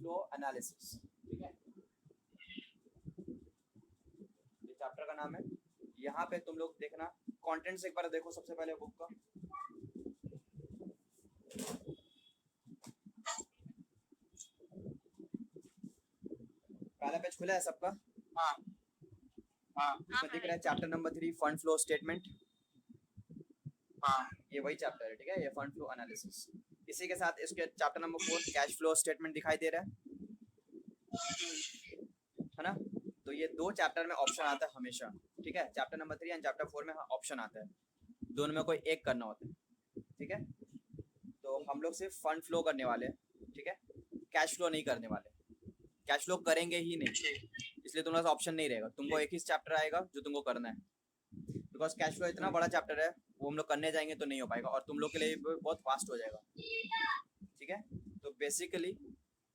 Flow analysis. ठीक है, ये चैप्टर का नाम है। यहाँ पे तुम लोग देखना, कंटेंट्स एक बार देखो सबसे पहले बुक का। पहला पेज खुला है सबका? हाँ हाँ इसमें दिख रहा है chapter number 3 fund flow statement. हाँ ये वही चैप्टर है, ठीक है, ये फंड फ्लो एनालिसिस। इसी के साथ इसके chapter number 4 cash flow statement दिखाई दे रहा है ना। तो ये दो चैप्टर में ऑप्शन आता है हमेशा, ठीक है, चैप्टर नंबर 3 एंड चैप्टर 4 में ऑप्शन आता है, दोनों में कोई एक करना होता है। ठीक है, तो हम लोग सिर्फ फंड फ्लो करने वाले हैं, ठीक है, कैश फ्लो नहीं करने वाले। कैश फ्लो करेंगे ही नहीं, इसलिए तुम्हारे पास ऑप्शन नहीं रहेगा, तुमको एक ही चैप्टर आएगा जो तुमको करना है, बिकॉज कैश फ्लो इतना बड़ा चैप्टर है, वो हम लोग करने जाएंगे तो नहीं हो पाएगा और तुम लोग के लिए बहुत फास्ट हो जाएगा। ठीक है, तो बेसिकली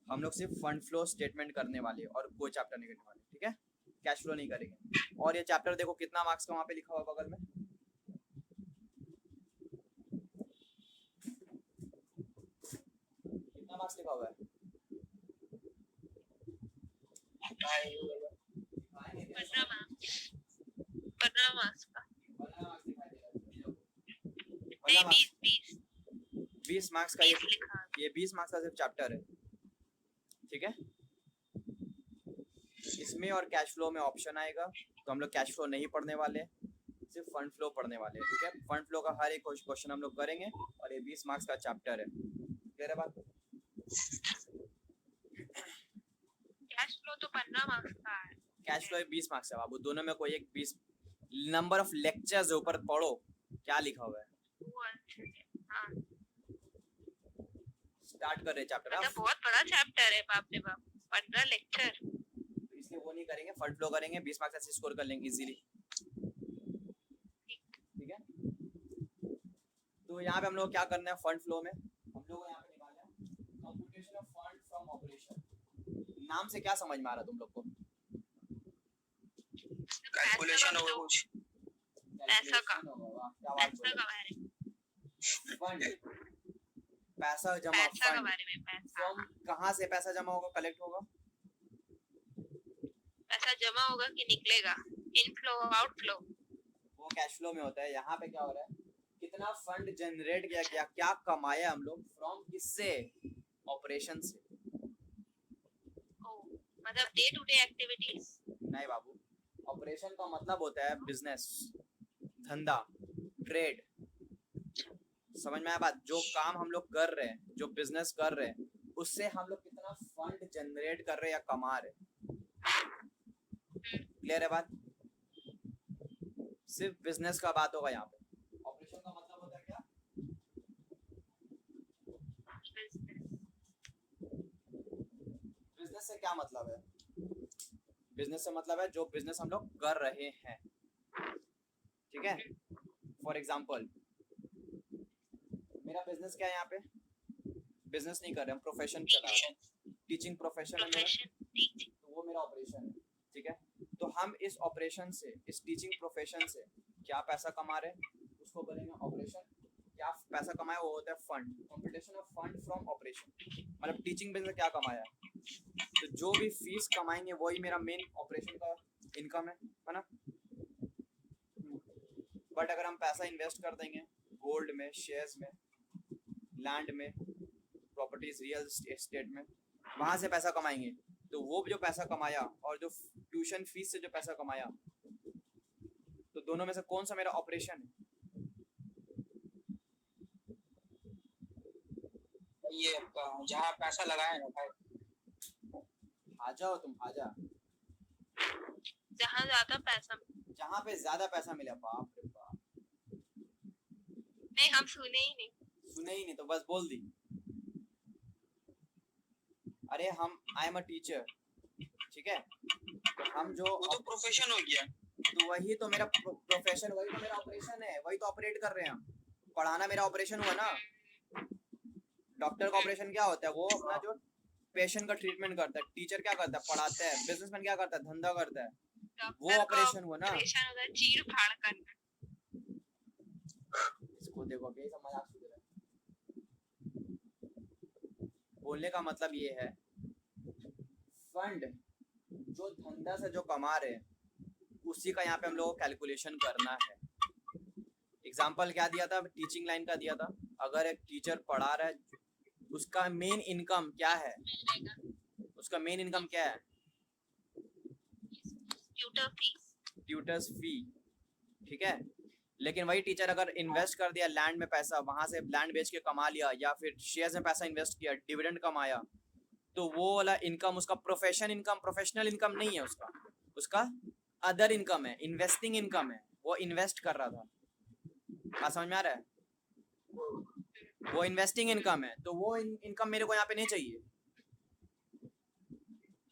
हम लोग सिर्फ फंड फ्लो स्टेटमेंट करने वाले और कोई चैप्टर नहीं करने वाले, ठीक है, कैश फ्लो नहीं करेंगे। और ये चैप्टर देखो कितना मार्क्स का वहाँ पे लिखा हुआ बगल में, कितना मार्क्स लिखा हुआ है? 15 मार्क्स का। 20 मार्क्स का ये 20 मार्क्स का सिर्फ चैप्टर है। ठीक है, इसमें और कैश फ्लो में ऑप्शन आएगा, तो हम लोग कैश फ्लो नहीं पढ़ने वाले, सिर्फ फंड फ्लो पढ़ने वाले हैं। ठीक है, फंड फ्लो का हर एक क्वेश्चन हम लोग करेंगे और ये 20 मार्क्स का चैप्टर है। क्लियर है बात? कैश फ्लो तो 15 मार्क्स का है। कैश फ्लो 20 मार्क्स है बाबू, दोनों में कोई एक 20। नंबर ऑफ लेक्चर्स ऊपर पढ़ो क्या लिखा हुआ है। हाँ, स्टार्ट कर रहे चैप्टर। मतलब बहुत बड़ा चैप्टर है, बाप रे बाप, 15 लेक्चर। तो इसलिए वो नहीं करेंगे, फंड फ्लो करेंगे, 20 मार्क्स ऐसे स्कोर कर लेंगे इजीली। ठीक है, तो यहाँ पे हम लोग क्या करना है, फंड फ्लो में हम लोग यहाँ पे निकालना है computation of fund from operation. नाम से क्या समझ में आ रहा है तुम लोग को? कैलकुलेशन होगा कुछ, पैसा का, क्या बात पैसा का बारे में, फंड, पैसा जमा, पैसा का फंड बारे में, पैसा फ्रॉम कहाँ से पैसा जमा होगा, कलेक्ट होगा, पैसा जमा होगा कि निकलेगा, इनफ्लो आउटफ्लो, वो कैश फ्लो में होता है। यहाँ पे क्या हो रहा है, कितना फंड जनरेट किया गया, क्या कमाया हम लोग, फ्रॉम किससे, ऑपरेशन से। मतलब डे टू डे एक्टिविटीज। नहीं बाबू, ऑपरेशन का मतलब होता है बिजनेस, धंधा, ट्रेड। समझ में आया बात? जो काम हम लोग कर रहे हैं, जो बिजनेस कर रहे हैं, उससे हम लोग कितना फंड जनरेट कर रहे हैं या कमा रहे हैं। क्लियर है बात? सिर्फ बिजनेस का बात होगा यहाँ पे। ऑपरेशन का मतलब होता है क्या, बिजनेस से क्या मतलब है, बिजनेस से मतलब है जो बिजनेस हम लोग कर रहे हैं। ठीक है, फॉर एग्जांपल मेरा बिजनेस क्या है, यहाँ पे बिजनेस नहीं कर रहे हम, प्रोफेशन चला रहे हैं, टीचिंग प्रोफेशन है मेरा, तो वो मेरा ऑपरेशन है। ठीक है, तो हम इस ऑपरेशन से, इस टीचिंग प्रोफेशन से क्या पैसा कमा रहे हैं, उसको बोलेंगे ऑपरेशन। क्या पैसा कमाया वो होता है fund, computation of fund from operation. मतलब टीचिंग बिजनेस क्या कमाया, तो जो भी फीस कमाएंगे वही मेरा मेन ऑपरेशन का इनकम है ना। बट अगर हम पैसा इन्वेस्ट कर देंगे गोल्ड में, शेयर्स में, लैंड में, प्रॉपर्टीज, रियल एस्टेट में, वहां से पैसा कमाएंगे, तो वो जो पैसा कमाया और जो ट्यूशन फीस से जो पैसा कमाया, तो दोनों में से कौन सा मेरा ऑपरेशन है? ये जहाँ पैसा लगाए ना भाई, आ जाओ तुम, आ जा जहाँ ज्यादा पैसा, जहाँ पे ज्यादा पैसा मिला। बाप रे बाप, नहीं हम सुने ही नहीं, सुने ही नहीं तो बस बोल दी। अरे हम, आई एम अ टीचर, ठीक है, तो हम जो वो तो प्रोफेशन हो गया, तो वही तो मेरा प्रोफेशन, वही तो मेरा ऑपरेशन है, वही तो ऑपरेट कर रहे हैं हम। पढ़ाना मेरा ऑपरेशन हुआ ना। डॉक्टर का ऑपरेशन क्या होता है, वो अपना जो पेशेंट का ट्रीटमेंट करता है। टीचर क्या करता है, पढ़ाता है। बिजनेसमैन क्या करता है, धंधा करता है। वो ऑपरेशन हुआ ना। ऑपरेशन होता है चीर फाड़ करना। इसको देखो यही सब मजाक सुन रहे हैं। बोलने का मतलब ये है फंड जो धंधा से जो कमा रहे हैं उसी का यहाँ पे हम लोग को कैलकुलेशन करना है। एग्जाम्पल क्या दिया था, टीचिंग लाइन का दिया था। अगर एक टीचर पढ़ा रहा है, उसका मेन इनकम क्या है, उसका मेन इनकम क्या है, ट्यूटर फीस। ट्यूटर्स फी, ठीक है। लेकिन वही टीचर अगर इन्वेस्ट कर दिया लैंड में पैसा, वहां से लैंड बेच के कमा लिया, या फिर शेयर्स में पैसा इन्वेस्ट किया, डिविडेंड कमाया, तो वो वाला इनकम उसका प्रोफेशनल इनकम नहीं है, उसका अदर इनकम है, इन्वेस्टिंग इनकम है, वो इन्वेस्ट कर रहा था। बात समझ में आ रहा है? वो इन्वेस्टिंग इनकम है, तो वो इनकम मेरे को यहाँ पे नहीं चाहिए,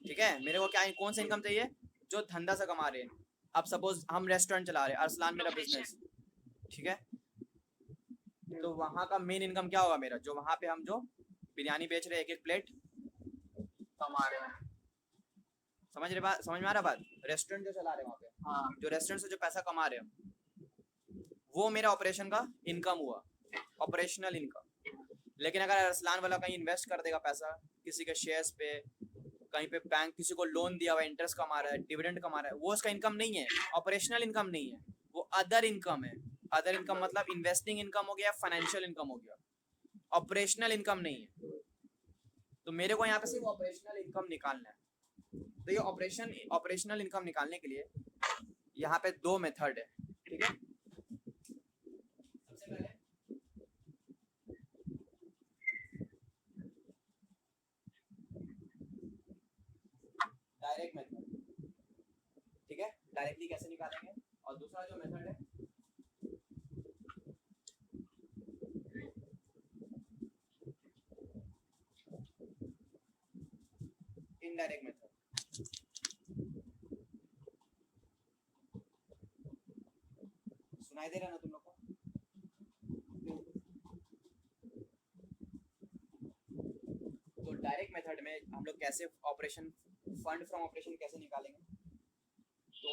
ठीक है। मेरे को क्या, कौन सा इनकम चाहिए, जो धंधा से कमा रहे हैं। अब सपोज हम रेस्टोरेंट चला रहे हैं, अरसलान मेरा बिजनेस, ठीक है। तो वहाँ का मेन इनकम क्या होगा मेरा, जो वहाँ पे हम जो बिरयानी बेच रहे हैं, एक एक प्लेट कमा रहे हैं। समझ में आ रहा बात? रेस्टोरेंट जो चला रहे हैं वहाँ पे, हाँ जो रेस्टोरेंट से जो पैसा कमा रहे हैं, वो मेरा ऑपरेशन का इनकम हुआ, ऑपरेशनल इनकम। लेकिन अगर अरसलान वाला कहीं इन्वेस्ट कर देगा पैसा किसी के शेयर्स पे, कहीं पे बैंक किसी को लोन दिया हुआ, इंटरेस्ट कमा रहा है, डिविडेंड कमा रहा है, वो उसका इनकम नहीं है, ऑपरेशनल इनकम नहीं है, वो अदर इनकम है। अदर इनकम मतलब इन्वेस्टिंग इनकम हो गया, फाइनेंशियल इनकम हो गया, ऑपरेशनल इनकम नहीं है। तो मेरे को यहाँ पे सिर्फ ऑपरेशनल इनकम निकालना है। तो ये ऑपरेशनल इनकम निकालने के लिए यहाँ पे दो मेथड है, ठीक है। सबसे पहले डायरेक्ट मेथड, ठीक है, डायरेक्टली कैसे निकालेंगे। और दूसरा जो मेथड है इनडायरेक्ट मेथड। सुनाई दे रहा ना तुम लोग को? तो डायरेक्ट मेथड में हम लोग कैसे ऑपरेशन, फंड फ्रॉम ऑपरेशन कैसे निकालेंगे। तो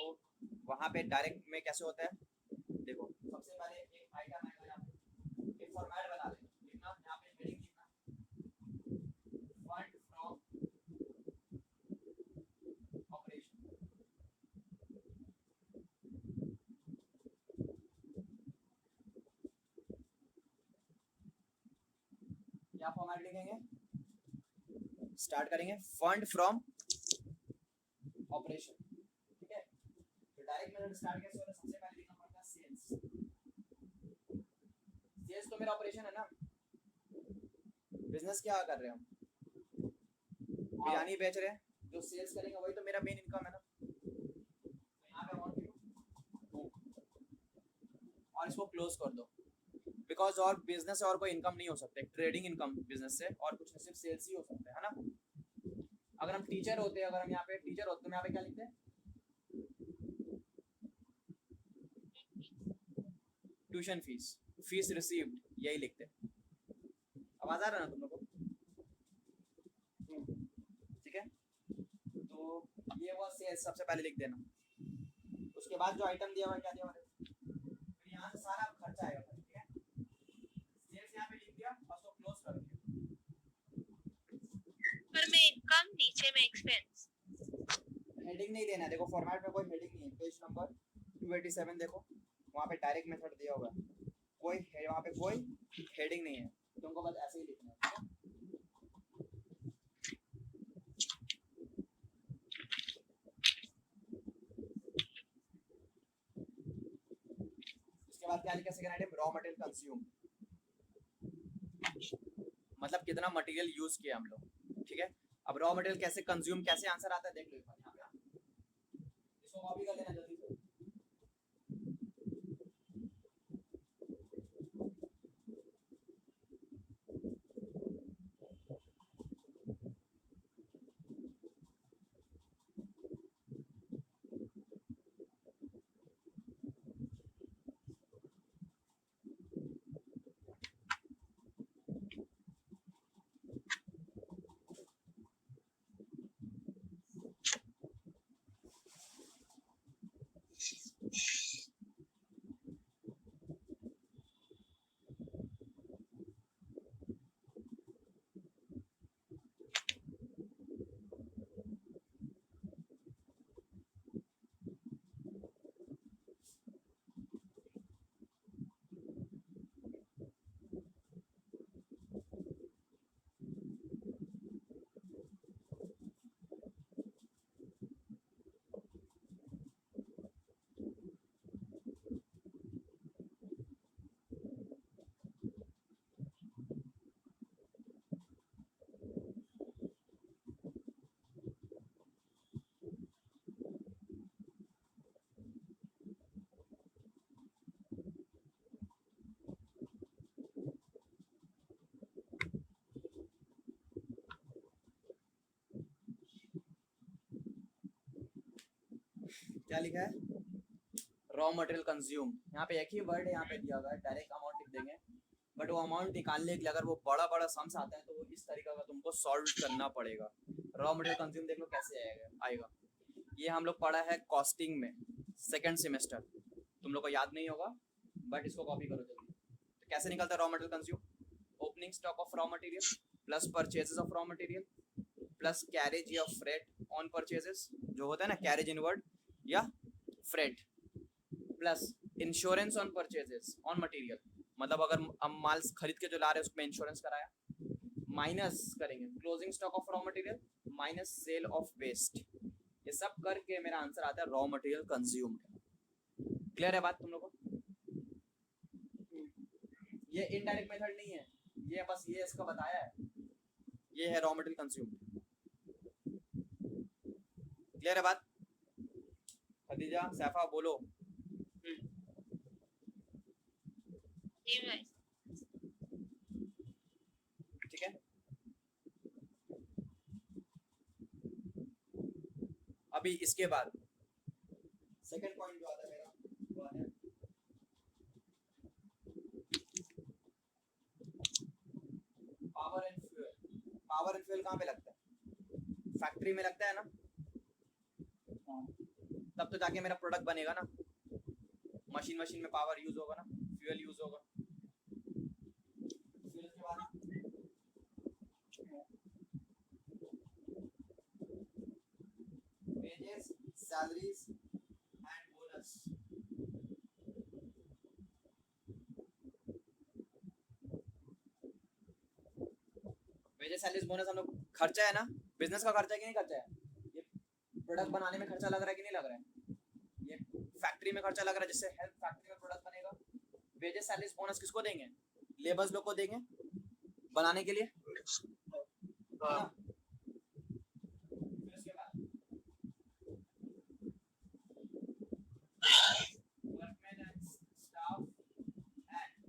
वहां पे डायरेक्ट में कैसे होता है, देखो सबसे पहले एक आइटम आएगा, यहाँ पे एक फॉर्मेट बना लेना, लिखना यहाँ पे हेडिंग लिखना, फंड फ्रॉम ऑपरेशन। क्या फॉर्मेट लिखेंगे, स्टार्ट करेंगे फंड फ्रॉम ऑपरेशन, ठीक है। तो डायरेक्ट मेथड स्टार्ट कैसे होता है, सबसे पहले लिखना पड़ता है सेल्स। सेल्स तो मेरा ऑपरेशन है ना, बिजनेस क्या कर रहे हैं हम, बिरयानी बेच रहे हैं, जो सेल्स करेंगे वही तो मेरा मेन इनकम है ना। तो यहाँ पे अमाउंट लिखो और इसको क्लोज कर दो, बिकॉज और बिजनेस से और कोई इनकम नहीं हो सकता, ट्रेडिंग इनकम बिजनेस से और कुछ नहीं, सिर्फ सेल्स ही हो सकता है ना। अगर हम टीचर होते, अगर हम यहाँ पे टीचर होते तो हम यहाँ पे क्या लिखते हैं, ट्यूशन फीस, फीस रिसीव्ड, यही लिखते हैं। आवाज आ रहा है ना तुम लोग को? ठीक है। तो ये वो सेल्स सबसे पहले लिख देना। उसके बाद जो आइटम दिया हुआ है, क्या दिया हुआ है, फिर यहाँ से सारा खर्चा आएगा, ठीक है। सेल्स यहाँ पे लिख दिया और उसको क्लोज कर दिया। ऊपर में इनकम, नीचे में एक्सपेंस। हेडिंग नहीं देना, देखो फॉर्मेट में कोई हेडिंग नहीं है। पेज नंबर 287 देखो, वहाँ पे डायरेक्ट मेथड दिया हुआ है, कोई वहाँ पे कोई हेडिंग नहीं है, तुमको बस ऐसे ही लिखना है। इसके बाद क्या लिखा, second item raw material consume, मतलब कितना मटेरियल यूज किया हम लोग, ठीक है। अब रॉ मटेरियल कैसे कंज्यूम, कैसे आंसर आता है देख लो एक बार यहाँ पे, इसको कॉपी कर लेना जल्दी से। क्या लिखा है? Raw material consume. यहाँ पे एक ही वर्ड है यहाँ पे दिया हुआ है, डायरेक्ट अमाउंट लिख देंगे, बट वो अमाउंट निकालने के लिए अगर वो बड़ा बड़ा सम्स आते हैं तो वो इस तरीके का तुमको सॉल्व करना पड़ेगा। रॉ मटेरियल कंज्यूम देख लो कैसे आएगा। ये हम लोग पढ़ा है कॉस्टिंग में सेकेंड सेमेस्टर, तुम लोग को याद नहीं होगा बट इसको कॉपी करो जल्दी। तो कैसे निकलता है raw material consume? Opening stock of raw material plus purchases of raw material plus carriage या फ्रेट ऑन परचेजेस, जो होता है ना कैरेज इनवर्ड या freight, plus insurance on purchases on material, मतलब अगर हम माल खरीद के जो ला रहे हैं उसमें इंश्योरेंस कराया, माइनस करेंगे closing stock of raw material minus sale of waste. ये सब करके मेरा आंसर आता है रॉ मटेरियल कंज्यूम। क्लियर है बात तुम लोगों को? ये इनडायरेक्ट मेथड नहीं है, ये बस ये इसका बताया है, ये है रॉ मटेरियल कंज्यूम। क्लियर है बात? खदीजा सैफा बोलो। जी भाई। ठीक है, अभी इसके बाद सेकंड पॉइंट जो आता है मेरा वो आता है power and fuel. Power and fuel कहाँ पे लगता है? फैक्ट्री में लगता है ना, तब तो जाके मेरा प्रोडक्ट बनेगा ना। मशीन में पावर यूज होगा ना, फ्यूल यूज होगा। फ्यूल के बाद wages, salaries and bonus. Wages salaries bonus हम लोग खर्चा है ना, बिजनेस का खर्चा है कि नहीं खर्चा है? ये प्रोडक्ट बनाने में खर्चा लग रहा है कि नहीं लग रहा है? ये फैक्ट्री में खर्चा लग रहा है जिससे हेल्प फैक्ट्री में प्रोडक्ट बनेगा। वेजेस सैलरीज बोनस किसको देंगे? लेबर्स लोग को देंगे बनाने के लिए, है ना? फिर उसके बाद workman and staff and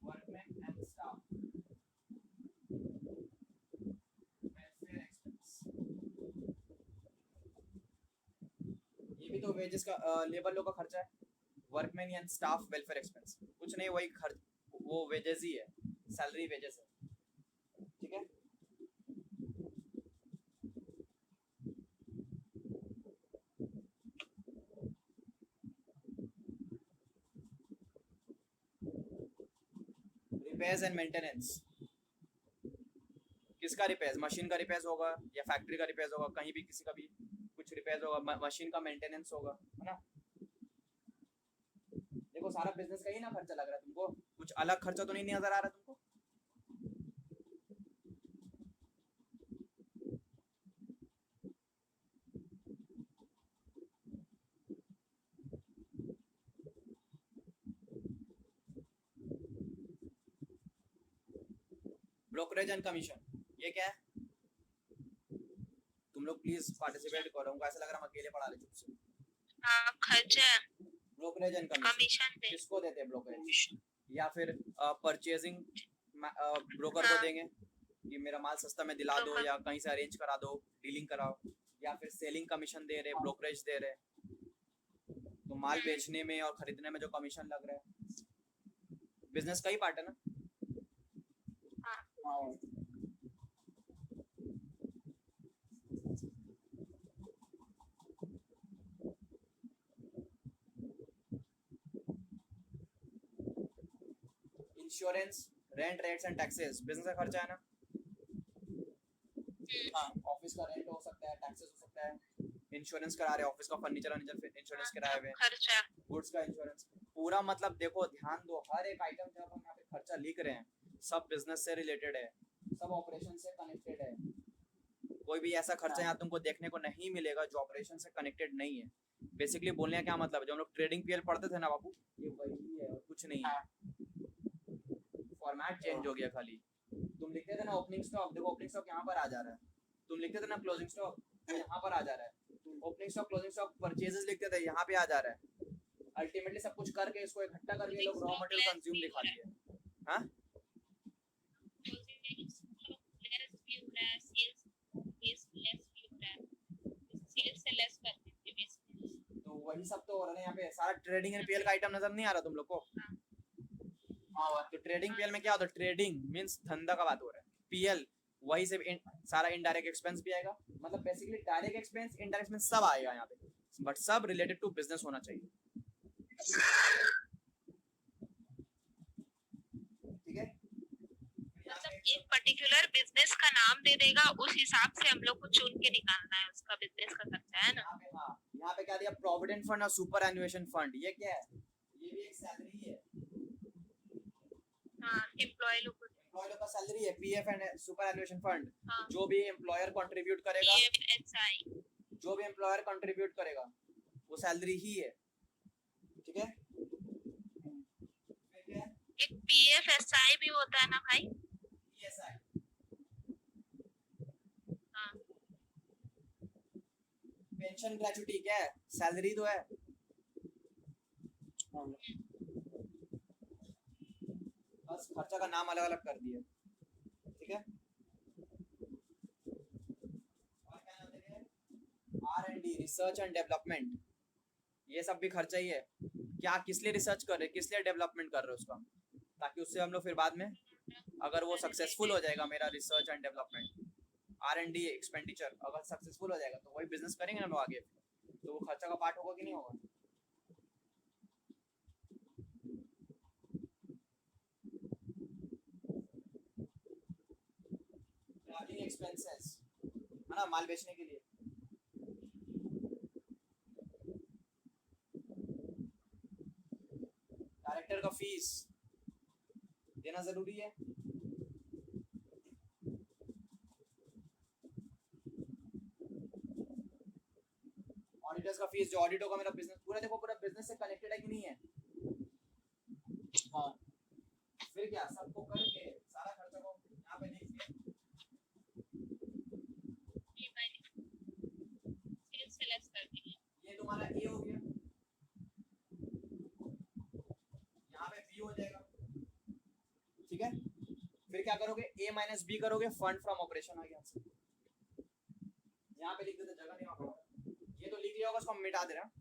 workman and staff welfare expense. ये भी तो वेजेस का लेबर लोग का खर्चा है। Workman and staff welfare expense कुछ नहीं, वही खर्च, वो वेजेस ही है, सैलरी वेजेस है। ठीक है, रिपेयर्स एंड मेंटेनेंस। किसका रिपेयर्स? मशीन का रिपेयर्स होगा या फैक्ट्री का रिपेयर्स होगा, कहीं भी किसी का भी कुछ रिपेयर्स होगा, मशीन का मेंटेनेंस होगा, है ना? देखो सारा बिजनेस का ही ना खर्चा लग रहा है तुमको, कुछ अलग खर्चा तो नहीं नजर आ रहा तुमको? ब्रोकरेज एंड कमीशन, ये क्या है? तुम लोग प्लीज पार्टिसिपेट करो, हमको ऐसा लग रहा है हम अकेले पढ़ा रहे चुप से। हाँ खर्चा है, ब्रोकरेज एंड कमीशन कमीशन दे। किसको देते हैं? ब्रोकरेज या फिर परचेजिंग ब्रोकर को देंगे कि मेरा माल सस्ता में दिला दो Broker। या कहीं से अरेंज करा दो, डीलिंग कराओ, या फिर सेलिंग कमीशन दे रहे, ब्रोकरेज दे रहे। तो माल बेचने में और खरीदने में जो कमीशन लग रहा है बिजनेस का ही पार्ट है ना। हाँ insurance, rent, rates and taxes business का खर्चा है ना। हाँ, ऑफिस का रेंट हो सकता है, टैक्सेस हो सकता है, इंश्योरेंस करा रहे ऑफिस का, फर्नीचर इंश्योरेंस कराए हुए, खर्चा। गुड्स का इंश्योरेंस, पूरा मतलब देखो ध्यान दो, हर एक आइटम जब हम यहाँ पे खर्चा लिख रहे हैं सब बिजनेस से रिलेटेड है, सब ऑपरेशन से कनेक्टेड है। कोई भी ऐसा खर्चा यहाँ तुमको देखने को नहीं मिलेगा जो ऑपरेशन से कनेक्टेड नहीं है। बेसिकली बोलने का क्या मतलब है, जब हम लोग ट्रेडिंग पीएल पढ़ते थे ना बाबू, ये वही है और कुछ नहीं है, फॉर्मेट चेंज हो गया खाली। तुम लिखते थे ना ओपनिंग स्टॉक, देखो ओपनिंग स्टॉक यहाँ पर आ जा रहा है, तुम लिखते थे ना क्लोजिंग स्टॉक, यहाँ पर आ जा रहा है, opening stock closing stock purchases लिखते थे, यहाँ पे आ जा रहा है। अल्टीमेटली सब कुछ करके इसको इकट्ठा करके लोग रॉ मटेरियल कंज्यूम दिखा दिए। हाँ होता है, सेल्स बेस लेस भी होता है, सेल्स से लेस कर देते हैं बेसिकली। तो वही सब तो हो रहा है यहाँ पे। सारा ट्रेडिंग एंड पीएल का आइटम नजर नहीं आ रहा तुम लोग को? हाँ भाई। तो ट्रेडिंग पीएल में क्या होता है? ट्रेडिंग मींस धंधा का बात हो रहा है। पीएल वही से सारा इनडायरेक्ट एक्सपेंस भी आएगा, मतलब basically direct expense indirect expense सब आएगा यहाँ पे, बट सब रिलेटेड टू बिजनेस होना चाहिए। ठीक है, मतलब एक पर्टिकुलर बिजनेस का नाम दे देगा, उस हिसाब से हम लोग को चुन के निकालना है उसका बिजनेस का खर्चा, है ना? यहाँ पे हाँ, यहाँ पे क्या दिया? प्रोविडेंट फंड और सुपर एनुएशन फंड। ये क्या है? ये भी एक सैलरी है, हाँ, एम्प्लॉय लोग को। एम्प्लॉय लोग का सैलरी है। पीएफ एंड सुपर एनुएशन फंड, हाँ, जो भी एम्प्लॉयर कंट्रीब्यूट करेगा, PFSI, जो भी एम्प्लॉयर कंट्रीब्यूट करेगा वो सैलरी ही है। ठीक है, फिर क्या है? एक PFSI भी होता है ना भाई? ईएसआई। हाँ, पेंशन ग्रेचुटी क्या है? सैलरी तो है, बस खर्चा का नाम अलग अलग कर दिया। ठीक है, और क्या नाम दे R&D, रिसर्च एंड डेवलपमेंट। ये सब भी खर्चा ही है। क्या, किस लिए रिसर्च कर रहे, किस लिए डेवलपमेंट कर रहे हो उसका, ताकि उससे हम लोग फिर बाद में अगर वो सक्सेसफुल हो जाएगा, मेरा research and development R&D expenditure अगर सक्सेसफुल हो जाएगा तो वही बिजनेस करेंगे ना लोग आगे, तो वो खर्चा का पार्ट होगा कि नहीं होगा? ट्रैवलिंग एक्सपेंसेस है ना, माल बेचने के लिए। डायरेक्टर का फीस देना जरूरी है। ऑडिटर्स का फीस, जो ऑडिट होगा मेरा बिजनेस पूरा, देखो पूरा बिजनेस से कनेक्टेड है कि नहीं है? हाँ फिर क्या, सबको करके सारा खर्चा को यहाँ पे लिख के ये मैंने सेल्स से लेस कर दिया। ये तुम्हारा ए हो गया, यहाँ पे बी हो जाएगा। ठीक है, फिर क्या करोगे? ए माइनस बी करोगे, फंड फ्रॉम ऑपरेशन आ गया। यहाँ पे लिख देते, जगह नहीं होगा, ये तो लिख लिया होगा, उसको हम मिटा दे रहे हैं।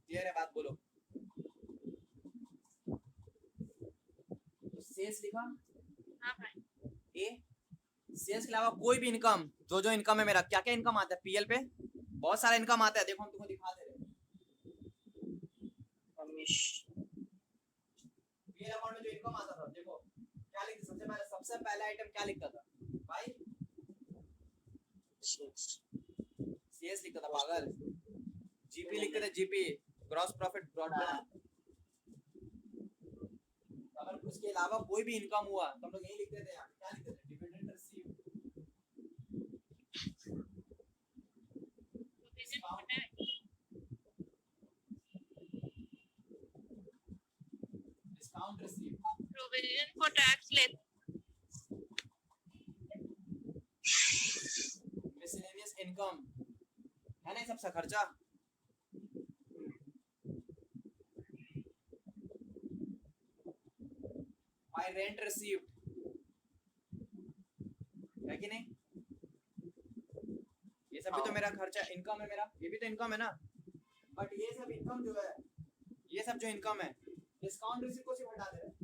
क्लियर है बात? बोलो। तो सेल्स लिखा, हाँ भाई, ए। सेल्स के अलावा कोई भी इनकम, जो जो इनकम है मेरा, क्या क्या इनकम आता है पीएल पे? बहुत सारा इनकम आता है, देखो हम तुमको दिखा दे रहे हैं। पीएल अकाउंट में जो इनकम आता था, देखो क्या लिखते, सबसे पहले आइटम क्या लिखता था भाई? सेल्स लिखता था पागल। जीपी लिखते थे, जीपी ग्रॉस प्रॉफिट ब्रॉडबैंड। अगर उसके अलावा कोई भी इनकम हुआ तो हम लोग यही लिखते थे, यार क्या लिखते थे? Dividend receive, provision for tax, discount receive, provision for tax ले, मिसलेनियस इनकम है ना, ये सब खर्चा। बाय रेंट रिसीव्ड है कि नहीं? ये सब भी तो मेरा खर्चा इनकम है, मेरा ये भी तो इनकम है ना। बट ये सब इनकम जो है, ये सब जो इनकम है, डिस्काउंट रिसीव को सिर्फ हटा दे रहे हैं,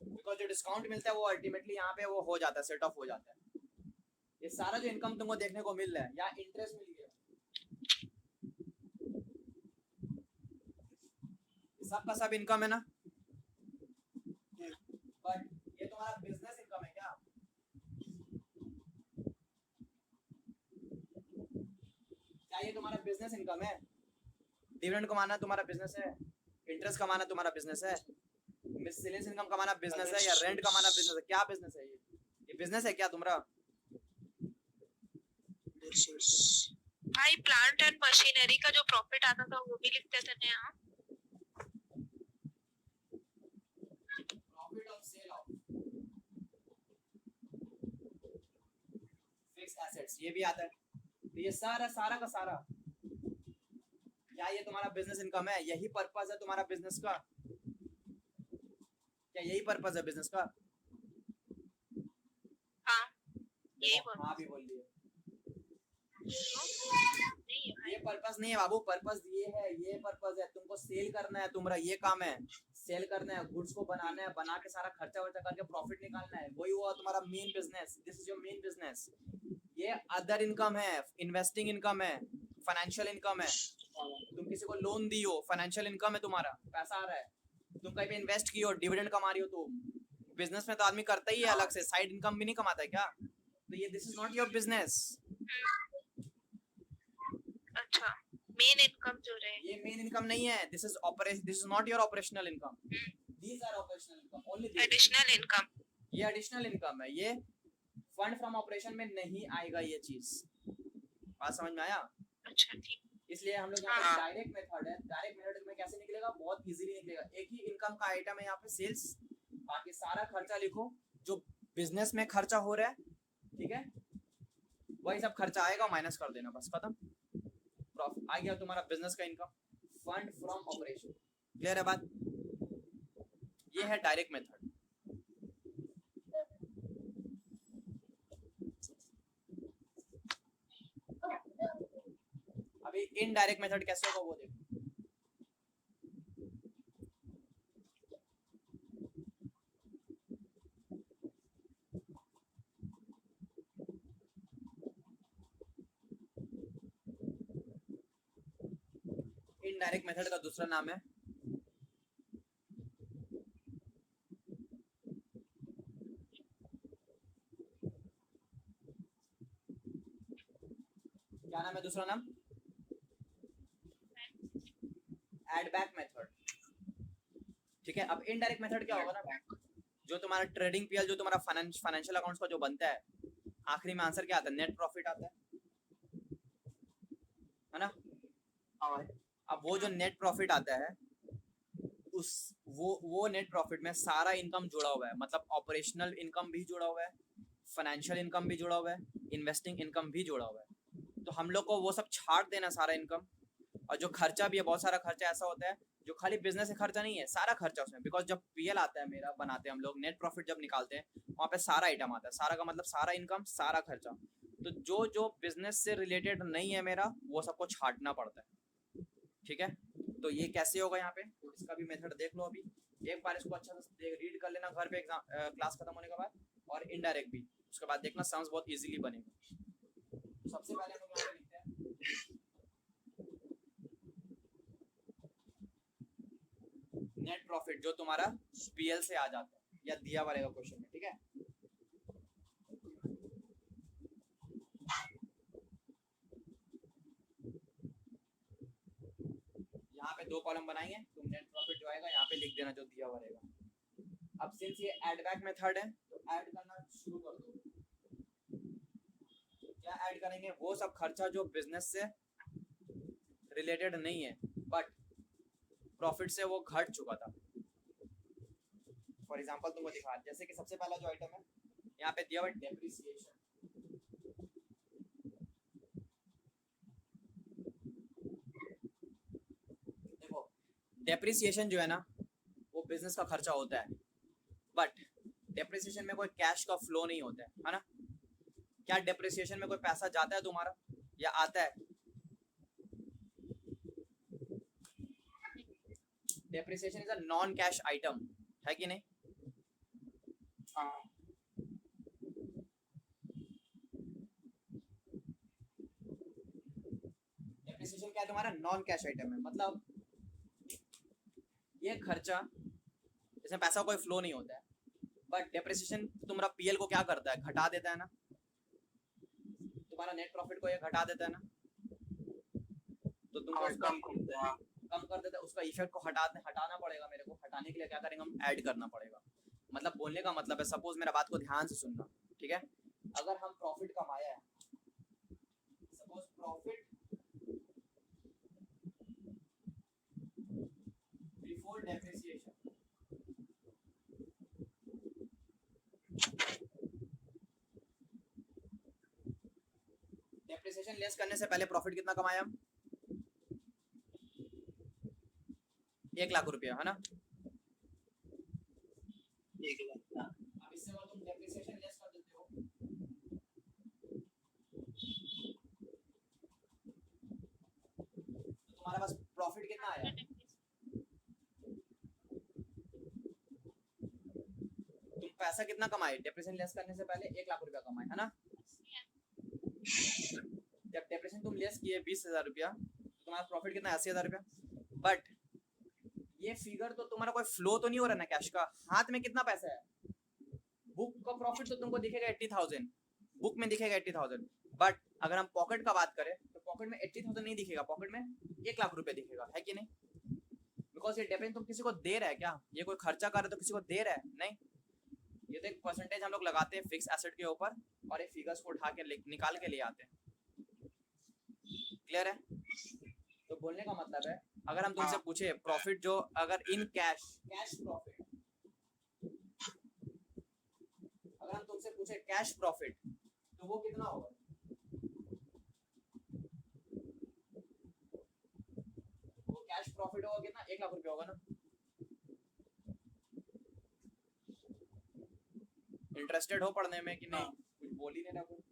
बिकॉज जो डिस्काउंट मिलता है वो अल्टीमेटली यहाँ पे वो हो जाता है, सेट ऑफ हो जाता है। ये सारा जो इनकम तुमको देखने को मिल रहा है, या इंटरेस्ट मिल गया, सब का सब इनकम है ना। बट ये तुम्हारा बिजनेस इनकम है क्या? क्या ये तुम्हारा बिजनेस इनकम है? डिविडेंड कमाना तुम्हारा बिजनेस है, इंटरेस्ट कमाना तुम्हारा बिजनेस है, मिसलेनियस इनकम कमाना बिजनेस है, या रेंट कमाना बिजनेस है? क्या बिजनेस है ये बिजनेस है क्या तुम्हारा? भाई प्लांट एंड मशीनरी का जो प्रॉफिट आता था वो भी लिखते थे ना यहाँ। Profit of sale of fixed assets ये भी आता है। तो ये सारा सारा का सारा क्या ये तुम्हारा बिजनेस इनकम है? यही पर्पस है तुम्हारा बिजनेस का? क्या यही पर्पस है बिजनेस का? हाँ यही बोल हाँ भी बोल दिए। नहीं है भाई। ये पर्पस नहीं है बाबू, पर्पस ये है, ये पर्पस है। तुमको सेल करना है, तुम्हारा ये काम है, सेल करना है, गुड्स को बनाना है, बना के सारा खर्चा वर्चा करके प्रॉफिट निकालना है। वही हुआ तुम्हारा main business. This is your main business. ये अदर इनकम है, इन्वेस्टिंग इनकम है, फाइनेंशियल इनकम है। तुम किसी को लोन दी हो, फाइनेंशियल इनकम है, तुम्हारा पैसा आ रहा है। तुम कहीं पे इन्वेस्ट की हो, डिविडेंड कमा रही हो। तुम बिजनेस में तो आदमी करता ही है अलग से, साइड इनकम भी नहीं कमाता है क्या? तो ये this is not your business. अच्छा मेन इनकम जो रहे ये मेन इनकम नहीं है। This is operation, this is not your operational income. These are operational income only. Additional income. ये एडिशनल इनकम है। ये फंड फ्रॉम ऑपरेशन में नहीं आएगा ये चीज। बात समझ में आया? अच्छा ठीक। इसलिए हम लोग यहाँ पे डायरेक्ट मेथड है। डायरेक्ट मेथड में कैसे निकलेगा? बहुत इजीली निकलेगा। एक ही इनकम का आइटम है यहाँ पे सेल्स, बाकी सारा खर्चा लिखो जो बिजनेस में खर्चा हो रहा है, ठीक है? वही सब खर्चा आएगा, माइनस कर देना, बस खत्म। प्रॉफिट आ गया तुम्हारा बिजनेस का income, fund from operation. Clear है बात? ये है डायरेक्ट मेथड। अभी इनडायरेक्ट मेथड कैसे होगा वो देखो। इनडायरेक्ट मेथड का दूसरा नाम है क्या नाम है दूसरा नाम? Add back method. ठीक है, अब इनडायरेक्ट मेथड क्या होगा ना, जो तुम्हारा ट्रेडिंग पीएल, जो तुम्हारा फाइनेंशियल अकाउंट्स का जो बनता है, आखिरी में आंसर क्या आता है? नेट प्रॉफिट आता है ना? अब वो जो नेट प्रॉफिट आता है, उस वो नेट प्रॉफिट में सारा इनकम जुड़ा हुआ है। मतलब ऑपरेशनल इनकम भी जुड़ा हुआ है, फाइनेंशियल इनकम भी जुड़ा हुआ है, इन्वेस्टिंग इनकम भी जुड़ा हुआ है। तो हम लोग को वो सब छाट देना सारा इनकम। और जो खर्चा भी है, बहुत सारा खर्चा ऐसा होता है जो खाली बिजनेस से खर्चा नहीं है, सारा खर्चा उसमें। बिकॉज जब पीएल आता है मेरा, बनाते हैं हम लोग, नेट प्रॉफिट जब निकालते हैं, वहाँ पे सारा आइटम आता है। सारा का मतलब सारा इनकम, सारा खर्चा। तो जो जो बिजनेस से रिलेटेड नहीं है मेरा, वो सबको छाटना पड़ता है। ठीक है, तो ये कैसे होगा यहाँ पे, तो इसका भी मेथड देख लो। अभी एक बार इसको अच्छा से रीड कर लेना घर पे, एग्जाम क्लास खत्म होने के बाद, और इनडायरेक्ट भी उसके बाद देखना, सम्स बहुत इजीली बनेगा। सबसे पहले हम लोग यहाँ पे लिखते हैं नेट प्रॉफिट, जो तुम्हारा पीएल से आ जाता है या दिया वालेगा क्वेश्चन में। ठीक है, यहाँ पे दो कॉलम बनाएंगे, तुम नेट प्रॉफिट जो आएगा यहाँ पे लिख देना जो दिया हुआ रहेगा। अब सिंस ये ऐड बैक मेथड है, तो ऐड करना शुरू कर दो। क्या ऐड करेंगे? वो सब खर्चा जो बिजनेस से रिलेटेड नहीं है, बट प्रॉफिट से वो घट चुका था। फॉर एग्जांपल तुमको दिखा, जैसे कि सबसे पहला जो आइटम है यहाँ पे दिया हुआ डेप्रिसिएशन। देखो, डेप्रिसिएशन जो है ना, वो बिजनेस का खर्चा होता है, बट डेप्रिसिएशन में कोई कैश का फ्लो नहीं होता है ना? क्या डेप्रिसिएशन में कोई पैसा जाता है तुम्हारा या आता है? Depreciation is a non cash item, है कि नहीं? डेप्रिसिएशन क्या है तुम्हारा? नॉन कैश आइटम है। मतलब ये खर्चा इसमें पैसा कोई फ्लो नहीं होता है, बट डेप्रिसिएशन तुम्हारा पीएल को क्या करता है? घटा देता है ना। तुम्हारा नेट प्रॉफिट को ये घटा देता है ना, तो तुमको उसका कम कर देता है। उसका इफेक्ट को हटाना पड़ेगा मेरे को। हटाने के लिए क्या करेंगे हम? ऐड करना पड़ेगा। मतलब बोलने का मतलब है, सपोज मेरा बात को ध्यान से सुनना, ठीक है? अगर हम प्रॉफिट कमाया है, profit before depreciation. Depreciation less करने से पहले प्रॉफिट कितना कमाया हम? 1,00,000 रुपया, है ना? 1,00,000। अब इससे अगर तुम डेप्रिसिएशन लेस कर देते हो तो तुम्हारे पास प्रॉफिट कितना आया? तुम पैसा कितना कमाए डेप्रिसिएशन लेस करने से पहले? 1,00,000 रुपया कमाए, है ना? जब डेप्रिसिएशन तुम लेस किए 20,000 रुपया, तुम्हारा प्रॉफिट कितना है? 80,000 रुपया। बट ये फिगर तो तुम्हारा कोई फ्लो तो नहीं हो रहा ना कैश का, हाथ में कितना पैसा है? बुक का प्रॉफिट तो तुमको दिखेगा 80,000, बुक में दिखेगा 80,000, बट अगर हम पॉकेट का बात करें तो पॉकेट में 80,000 नहीं दिखेगा, पॉकेट में 1,00,000 रुपया दिखेगा, है कि नहीं? बिकॉज ये डिपेंड तुम किसी को दे रहा है क्या? ये कोई खर्चा कर रहा है तो किसी को दे रहा है? नहीं, ये तो एक परसेंटेज हम लोग लगाते हैं फिक्स एसेट के ऊपर और ये फिगर्स को उठा के निकाल के ले आते हैं। क्लियर है? तो बोलने का मतलब है अगर हम तुमसे पूछे प्रॉफिट जो अगर इन कैश प्रॉफिट, अगर हम तुमसे पूछे कैश प्रॉफिट तो वो कितना होगा? वो कैश प्रॉफिट होगा कितना? 1,00,000 रुपया होगा ना? इंटरेस्टेड हो पढ़ने में कि नहीं? कुछ बोल ही नहीं रहा कोई।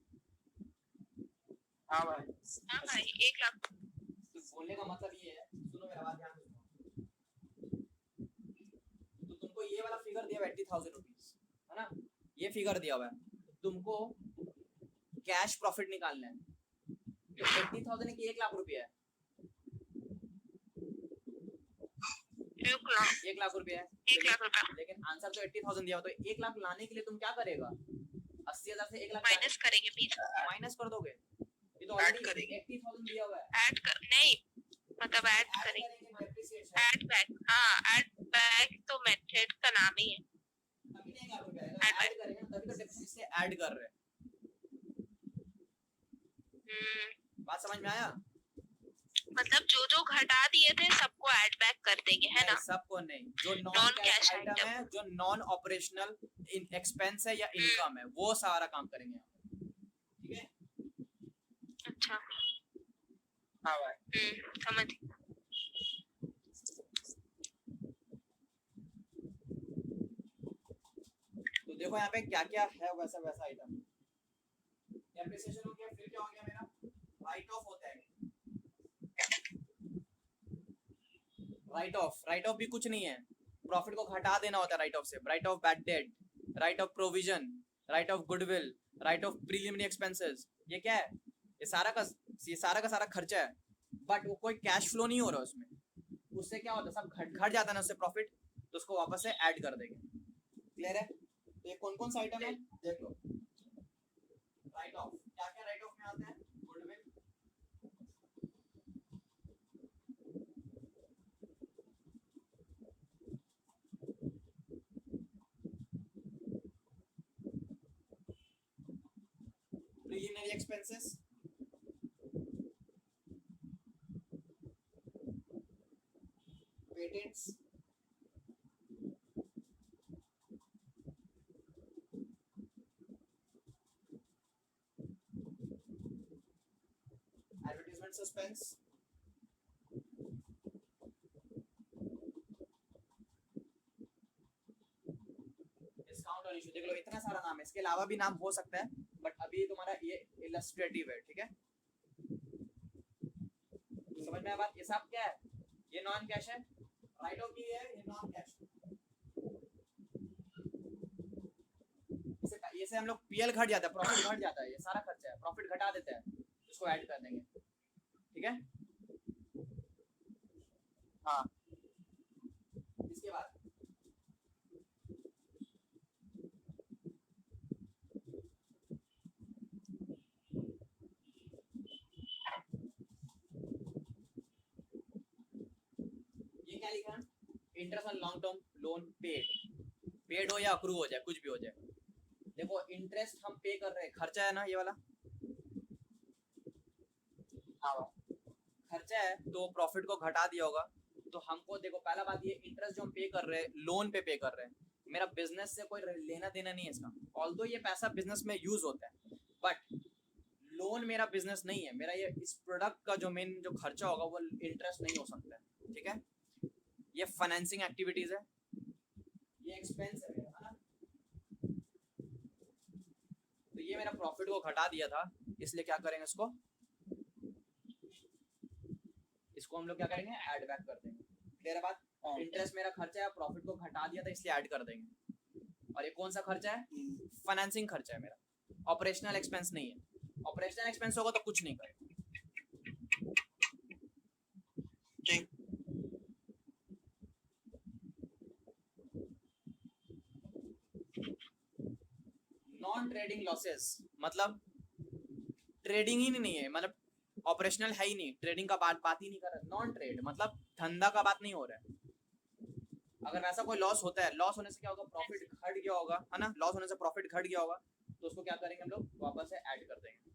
हाँ भाई। हाँ भाई 1,00,000। तो बोलने का मतलब ये है, सुनो मेरा बात ध्यान से सुनो। तो तुमको ये वाला फिगर दिया हुआ है 80,000 रुपीज, है ना? ये फिगर दिया हुआ है, तुमको कैश प्रॉफिट निकालना है। 80,000 की 1,00,000 रुपया है, 1,00,000 रुपया है, 1,00,000 रुपया लेकिन आंसर तो 80,000 दिया हुआ। तो 1,00,000 लाने के लिए तुम क्या करेगा? 80,000 से 1,00,000 माइनस करेंगे बीच में। माइनस कर दोगे? ये तो ऐड ऑलरेडी करेंगे। 80,000 दिया हुआ है। ऐड कर नहीं, मतलब ऐड ऐड करेंगे। करेंगे डेप्रिसिएशन, ऐड बैक, हाँ ऐड बैक तो मेथड का नाम ही है। तभी नहीं 1,00,000 रुपया आएगा। ऐड करेंगे ना, तभी तो डेप्रिसिएशन से ऐड कर रहे हैं। बात समझ में आया? मतलब जो जो घटा दिए थे सबको ऐड बैक कर देंगे, है ना? सबको नहीं, जो non non cash cash item item. है, जो नॉन ऑपरेशनल एक्सपेंस है या इनकम है, वो सारा काम करेंगे यहाँ पे। ठीक है? अच्छा हाँ भाई। समझ। तो देखो यहाँ पे क्या क्या है वैसा वैसा आइटम। डेप्रिसिएशन हो गया, फिर क्या हो गया मेरा? राइट ऑफ होता है। राइट ऑफ भी कुछ नहीं है, प्रॉफिट को घटा देना होता है राइट ऑफ से। Right of bad debt, right of provision, right of goodwill, right of preliminary expenses, ये क्या है? ये सारा का सारा खर्चा है, बट वो कोई कैश फ्लो नहीं हो रहा उसमें। उससे क्या होता है? सब घट जाता है ना उससे प्रॉफिट, तो उसको वापस से ऐड कर देंगे। क्लियर है? तो ये कौन कौन सा आइटम है देख लो। राइट ऑफ, क्या क्या राइट ऑफ में आता है? Goodwill, preliminary expenses, patents, advertisement suspense, discount और इशू। देख लो इतना सारा नाम है, इसके अलावा भी नाम हो सकता है, बट अभी तुम्हारा ये इलस्ट्रेटिव है। ठीक है? समझ में आया बात? ये सब क्या है? ये नॉन कैश है, राइट ऑफ भी है, ये नॉन कैश। इसे हम लोग पीएल घट जाता है, प्रॉफिट घट जाता है, ये सारा खर्चा है, प्रॉफिट घटा देता है, इसको ऐड कर देंगे। ठीक है? हाँ, इसके बाद ये क्या लिखा है? Interest on long term loan paid हो या अक्रू हो जाए, कुछ भी हो जाए। देखो इंटरेस्ट हम पे कर रहे हैं, खर्चा है ना ये वाला, हाँ भाई। खर्चा है तो प्रॉफिट को घटा दिया होगा। तो हमको देखो पहला बात, ये इंटरेस्ट जो हम पे कर रहे हैं लोन पे कर रहे हैं, मेरा बिजनेस से कोई लेना देना नहीं है इसका। ऑल्दो ये पैसा बिजनेस में यूज होता है, बट लोन मेरा बिजनेस नहीं है। मेरा ये इस प्रोडक्ट का जो मेन जो खर्चा होगा वो इंटरेस्ट नहीं हो सकता है, ठीक है। ये फाइनेंसिंग एक्टिविटीज है, ये एक्सपेंस है मेरा, है ना। तो ये मेरा प्रॉफिट को घटा दिया था, इसलिए क्या करेंगे इसको हम लोग क्या करेंगे, ऐड बैक कर देंगे। क्लियर है बात। इंटरेस्ट मेरा खर्चा है, प्रॉफिट को घटा दिया था इसलिए ऐड कर देंगे। और ये कौन सा खर्चा है, फाइनेंसिंग खर्चा है मेरा, ऑपरेशनल एक्सपेंस नहीं है। ऑपरेशनल एक्सपेंस होगा तो कुछ नहीं करेगा। ठीक। नॉन ट्रेडिंग लॉसेस मतलब ट्रेडिंग ही नहीं है, मतलब ऑपरेशनल है ही नहीं, ट्रेडिंग का बात ही नहीं कर रहा। नॉन ट्रेड मतलब धंधा का बात नहीं हो रहा है। अगर वैसा कोई लॉस होता है, लॉस होने से क्या होगा, प्रॉफिट घट गया होगा, है ना। लॉस होने से प्रॉफिट घट गया होगा तो उसको क्या करेंगे हम लोग, वापस से ऐड कर देंगे।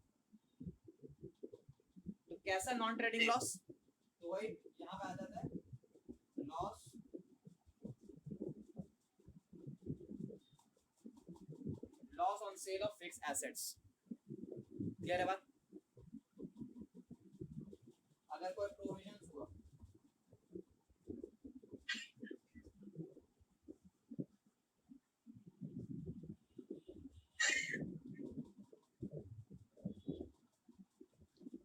तो कैसा नॉन ट्रेडिंग लॉस, तो वही यहाँ पे आ जाता है loss on sale of fixed assets. Clear है बात। अगर कोई प्रोविजन हुआ,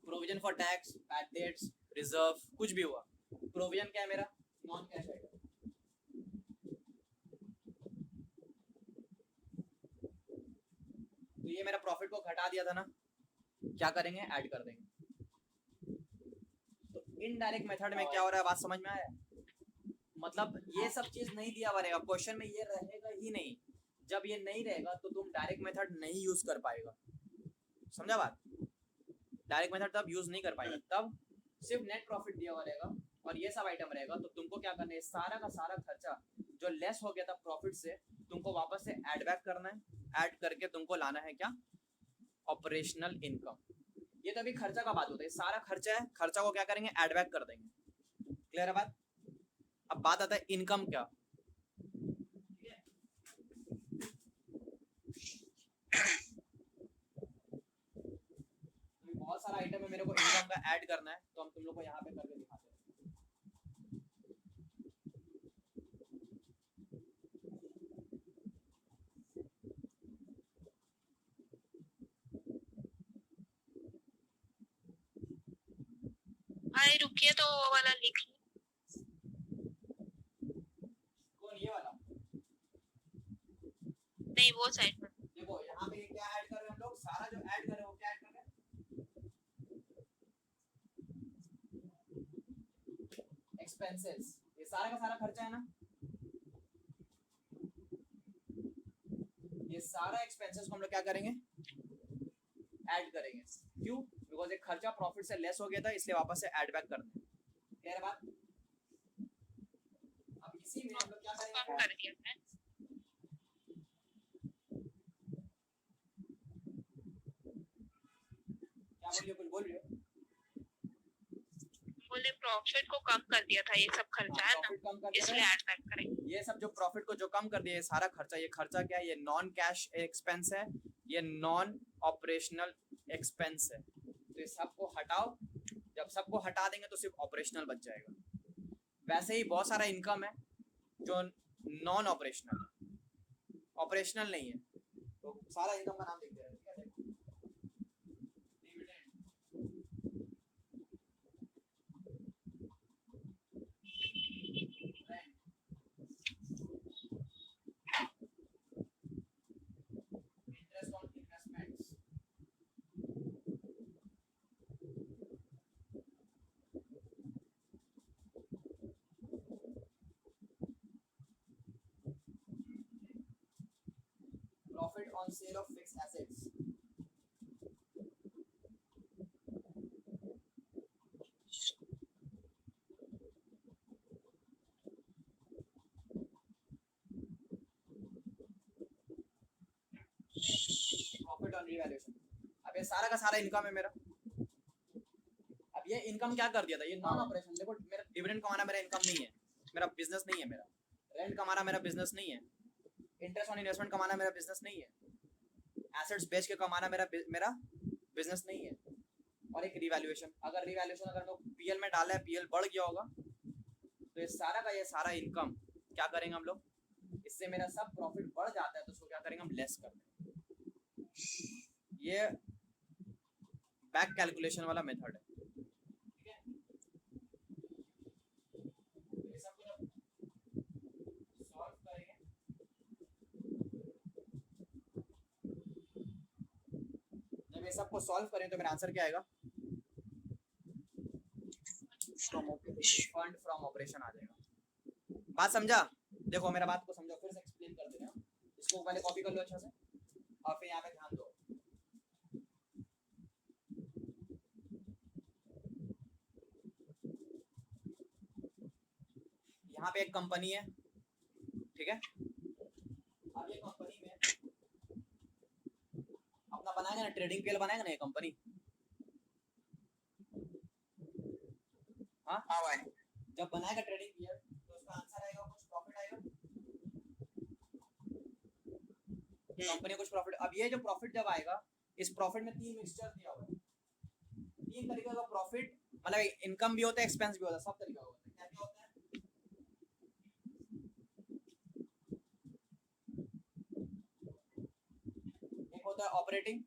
provision for tax, bad debts, reserve, कुछ भी हुआ, प्रोविजन क्या है मेरा, नॉन कैश आइटम। तो ये मेरा प्रॉफिट को घटा दिया था ना, क्या करेंगे, ऐड कर देंगे। तो इनडायरेक्ट मेथड में क्या हो रहा है, बात समझ में आया। मतलब ये सब चीज नहीं दिया हुआ रहेगा, क्वेश्चन में ये रहेगा ही नहीं। जब ये नहीं रहेगा तो तुम डायरेक्ट मेथड नहीं यूज कर पाएगा, समझा बात। डायरेक्ट मेथड तब यूज नहीं कर पाएगा, तब सिर्फ नेट प्रॉफिट दिया हुआ रहेगा और ये सब आइटम रहेगा। तो तुमको क्या करना है, सारा का सारा खर्चा जो लेस हो गया था प्रॉफिट से, तुमको वापस से ऐड बैक करना है। ऐड करके तुमको लाना है क्या, ऑपरेशनल इनकम। ये तो अभी खर्चा का बात होता है, सारा खर्चा है, खर्चा को क्या करेंगे, ऐड बैक कर देंगे। क्लियर है बात। अब बात आता है इनकम क्या। बहुत सारा आइटम है, मेरे को इनकम का ऐड करना है, तो हम तुम लोग को यहाँ पे करके दिखाते हैं। भाई रुकिए तो वो वाला लिख ली। कौन, ये वाला। नहीं वो साइड में। देखो यहाँ पे क्या ऐड कर रहे हैं हम लोग, सारा जो ऐड कर रहे हैं वो क्या ऐड कर रहे हैं, एक्सपेंसेस। ये सारा का सारा खर्चा है ना, ये सारा एक्सपेंसेस को हम लोग क्या करेंगे, ऐड करेंगे। क्यों, बिकॉज एक खर्चा प्रॉफिट से लेस हो गया था इसलिए वापस से ऐड बैक करना है। क्लियर बात। अब इसी में हम लोग क्या कम करेंगे, कर दिया है। क्या बोलिए, कुछ बोल रही हो। बोले प्रॉफिट को कम कर दिया था, ये सब खर्चा है ना, प्रॉफिट कम कर दिया इसलिए था। ऐड बैक करेंगे। ये सब जो प्रॉफिट को जो कम कर दिया, ये सारा खर्चा, ये खर्चा क्या है, ये नॉन कैश एक्सपेंस है, ये नॉन ऑपरेशनल एक्सपेंस है। तो ये सबको हटाओ, जब सबको हटा देंगे तो सिर्फ ऑपरेशनल बच जाएगा। वैसे ही बहुत सारा इनकम है जो नॉन ऑपरेशनल, ऑपरेशनल नहीं है, तो सारा इनकम का नाम लिख दिया है, ठीक है। Interest on investments, profit on sale of fixed assets, profit on revaluation. अब ये सारा का सारा इनकम है मेरा। अब ये इनकम क्या कर दिया था, ये नॉन ऑपरेशन। देखो मेरा डिविडेंड कमाना मेरा इनकम नहीं है, मेरा बिजनेस नहीं है, मेरा रेंट कमाना मेरा बिजनेस नहीं है, इंटरेस्ट ऑन इन्वेस्टमेंट कमाना मेरा बिजनेस नहीं है, एसेट्स बेच के कमाना मेरा बिजनेस नहीं है। और एक रिवैल्यूएशन, अगर रिवैल्यूएशन अगर हम पीएल में डाला है, पीएल बढ़ गया होगा, तो ये सारा का ये सारा इनकम क्या करेंगे हम लोग, इससे मेरा सब प्रॉफिट बढ़ जाता है तो उसको क्या करेंगे हम, लेस कर देंगे। ये बैक कैलकुलेशन वाला मेथड है, ठीक है। ये सब को जब सॉल्व करेंगे, जब ये सब को सॉल्व करें तो मेरा आंसर क्या आएगा, फंड फ्रॉम ऑपरेशन आ जाएगा। बात समझा? देखो मेरा बात को समझो, फिर से एक्सप्लेन कर दे रहे हैं, इसको पहले कॉपी कर लो अच्छा से और फिर यहाँ पे ध्यान दो। यहाँ पे एक कंपनी है, ठीक है। अब ये कंपनी में अपना बनाएगा ना, ट्रेडिंग पीएल बनाएगा ना ये कंपनी, हाँ हाँ भाई। जब बनाएगा ट्रेडिंग पीएल तो उसका आंसर आएगा, कुछ प्रॉफिट आएगा, कंपनी कुछ प्रॉफिट। अब ये जो प्रॉफिट जब आएगा, इस प्रॉफिट में तीन मिक्सचर दिया हुआ है, तीन तरीके का प्रॉफिट, मतलब इनकम भी होता है, एक्सपेंस भी होता है, सब तरीका होता है। क्या क्या होता है, एक होता है ऑपरेटिंग,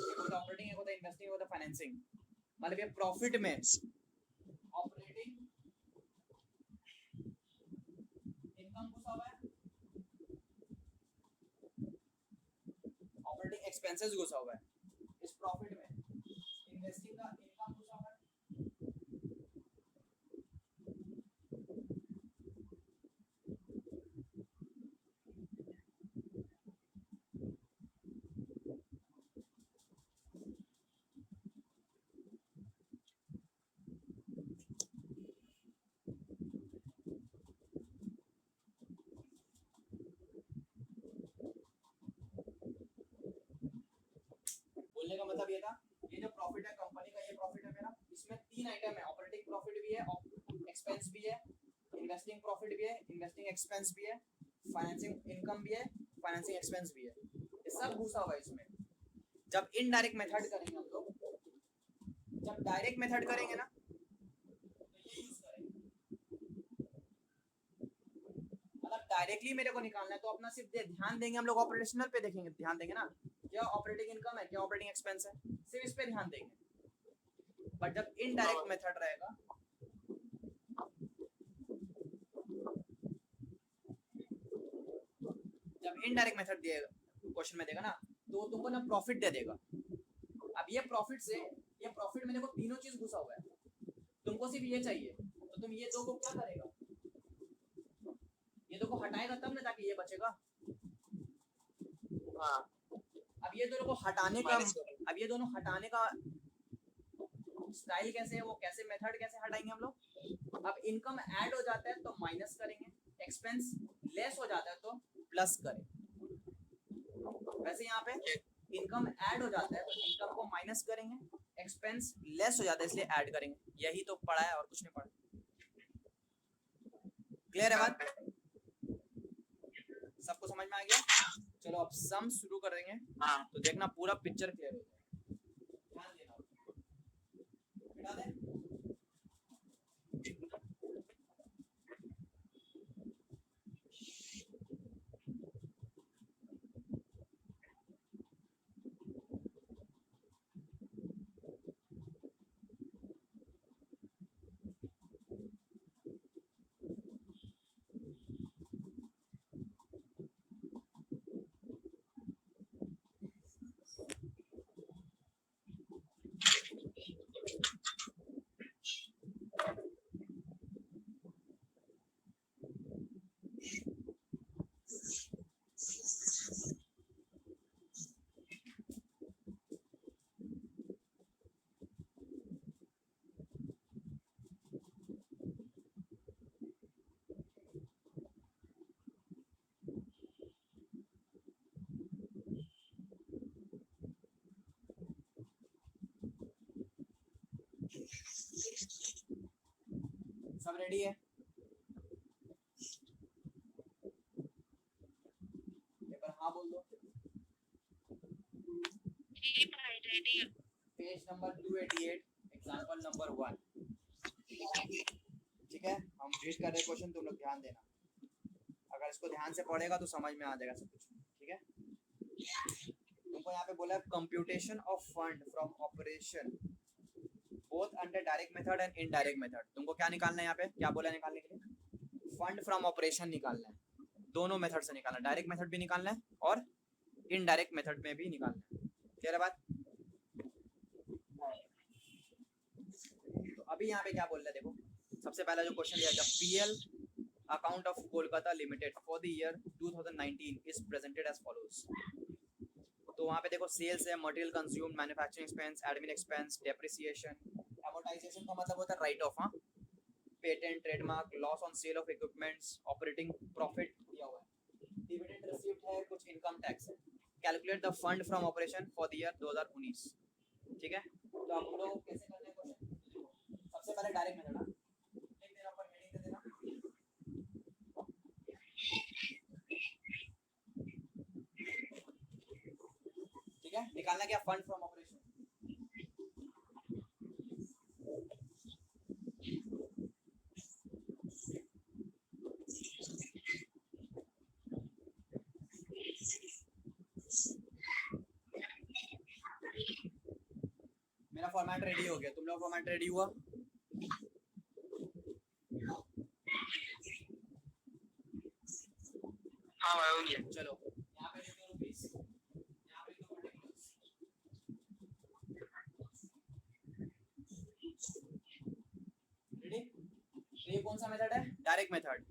एक होता है ऑपरेटिंग, एक होता है इन्वेस्टिंग, एक होता है फाइनेंसिंग। मतलब ये प्रॉफिट में ऑपरेटिंग इनकम घुसा हुआ है, ऑपरेटिंग एक्सपेंसेस घुसा हुआ है, इस प्रॉफिट में इन्वेस्टिंग का इनकम घुसा हुआ है, बोलने का मतलब ये था, ये जो प्रॉफिट है कंपनी का, ये प्रॉफिट है मेरा, इसमें तीन आइटम है, ऑपरेटिंग प्रॉफिट भी है, एक्सपेंस भी है, इन्वेस्टिंग प्रॉफिट भी है, इन्वेस्टिंग एक्सपेंस भी है, फाइनेंसिंग इनकम भी है, फाइनेंसिंग एक्सपेंस भी है, ये सब घुसा हुआ है इसमें। जब इनडायरेक्ट मेथड करेंगे हम लोग, जब डायरेक्ट मेथड करेंगे ना तो ये यूज करेंगे। मतलब डायरेक्टली मेरे को निकालना है तो अपना सिर्फ ध्यान देंगे हम लोग, ऑपरेशनल पे देखेंगे, ध्यान देंगे ना, क्या ऑपरेटिंग इनकम है, क्या ऑपरेटिंग एक्सपेंस है, सिर्फ इस पे ध्यान देंगे। बट जब इनडायरेक्ट मेथड रहेगा, जब इनडायरेक्ट मेथड दिएगा, क्वेश्चन में देगा ना, तो तुमको ना प्रॉफिट दे देगा। अब ये प्रॉफिट से, ये प्रॉफिट में देखो तीनों चीज घुसा हुआ है, तुमको सिर्फ ये चाहिए, तो तुम ये दो को क्या करेगा, ये दो को हटाएगा तब ना, ताकि ये बचेगा। हाँ। अब ये दोनों को हटाने का, अब ये दोनों हटाने का स्टाइल कैसे है, वो कैसे मेथड कैसे हटाएंगे हम लोग। अब इनकम ऐड हो जाता है तो माइनस करेंगे, एक्सपेंस लेस हो जाता है तो प्लस करें। वैसे यहाँ पे इनकम ऐड हो जाता है तो इनकम को माइनस करेंगे, एक्सपेंस लेस हो जाता है इसलिए ऐड करेंगे। यही तो पढ़ा है और कुछ नहीं पढ़ा। क्लियर है बात? सबको समझ में आ गया? चलो अब सम शुरू कर देंगे। हाँ। तो देखना पूरा पिक्चर क्लियर हो जाएगा, ध्यान देना। मिटा दे। सब रेडी है? पेपर हाँ बोल दो। जी भाई रेडी है। Page number 288 example number 1। ठीक है, हम रीड कर रहे क्वेश्चन, तुम लोग ध्यान देना। अगर इसको ध्यान से पढ़ेगा तो समझ में आ जाएगा सब कुछ। ठीक है, तुमको यहाँ पे बोला computation of fund from operation both under direct method and indirect method. तुमको क्या निकालना है यहाँ पे? क्या बोला निकालने के लिए? फंड फ्रॉम ऑपरेशन निकालना है। दोनों मेथड से निकालना है, डायरेक्ट मेथड भी निकालना है और इनडायरेक्ट मेथड में भी निकालना है। क्लियर है बात? तो अभी यहाँ पे क्या बोल रहा है देखो, सबसे पहला जो क्वेश्चन दिया था, PL account of Kolkata limited for the year 2019 is presented as follows. तो वहाँ पे देखो सेल्स है, material consumed, manufacturing expense, admin expense, depreciation, amortisation का मतलब होता है राइट ऑफ, हाँ, patent, trademark, loss on sale of equipments, operating profit दिया हुआ है, डिविडेंड रिसीव्ड है, कुछ इनकम टैक्स है। Calculate the fund from operation for the year 2019। ठीक है, तो हम लोग कैसे करते हैं क्वेश्चन? सबसे पहले डायरेक्ट मेथड, लिख देना ऊपर, हेडिंग दे देना। ठीक है, निकालना क्या? Fund from operation. मेरा फॉर्मेट रेडी हो गया, तुम लोग फॉर्मेट रेडी हुआ? हाँ भाई हो गया। चलो यहाँ पे लिख दो रुपीस, यहाँ पे लिख दो पर्टिकुलर्स। रेडी? तो ये कौन सा मेथड है? Direct method.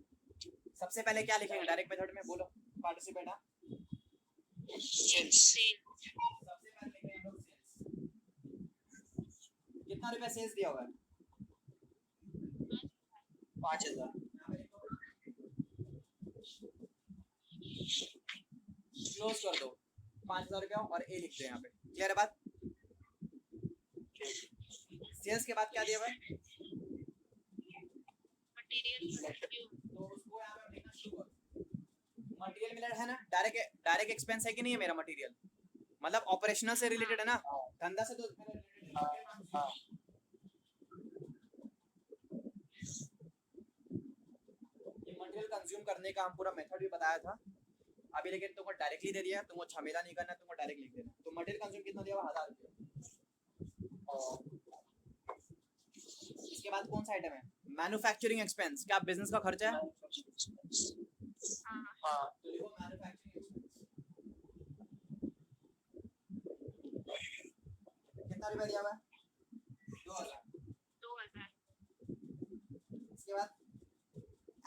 सबसे पहले क्या लिखेंगे डायरेक्ट मेथड में? बोलो पार्टिसिपेट। हाँ, सेल्स। सबसे पहले लिखेंगे हम लोग सेल्स। कितना रुपया सेल्स दिया हुआ है? 5000। यहाँ पे लिखो, क्लोज कर दो, 5000 रुपया और ए लिख दो यहाँ पे। क्लियर है बात? सेल्स के बाद क्या दिया हुआ है? मटेरियल तो उसको यहाँ पे लिखना शुरू करो। मटेरियल मिला है ना, डायरेक्ट एक्सपेंस है कि नहीं है मेरा मटेरियल? मतलब ऑपरेशनल से रिलेटेड है ना, धंधा से तो मेरा रिलेटेड है। हाँ ये मटेरियल कंज्यूम करने का हम पूरा मेथड भी बताया था अभी, लेकिन तुमको डायरेक्टली दे दिया, तुमको झमेला नहीं करना, तुमको डायरेक्ट लिख देना। तो मटेरियल कंज्यूम कितना दिया हुआ? 1000 रुपये। इसके बाद कौन सा आइटम है? Manufacturing expense. क्या बिजनेस का खर्चा है? हाँ हाँ तो लिखो मैन्युफैक्चरिंग एक्सपेंस। कितना रुपया दिया हुआ है? 2000। 2000 इसके बाद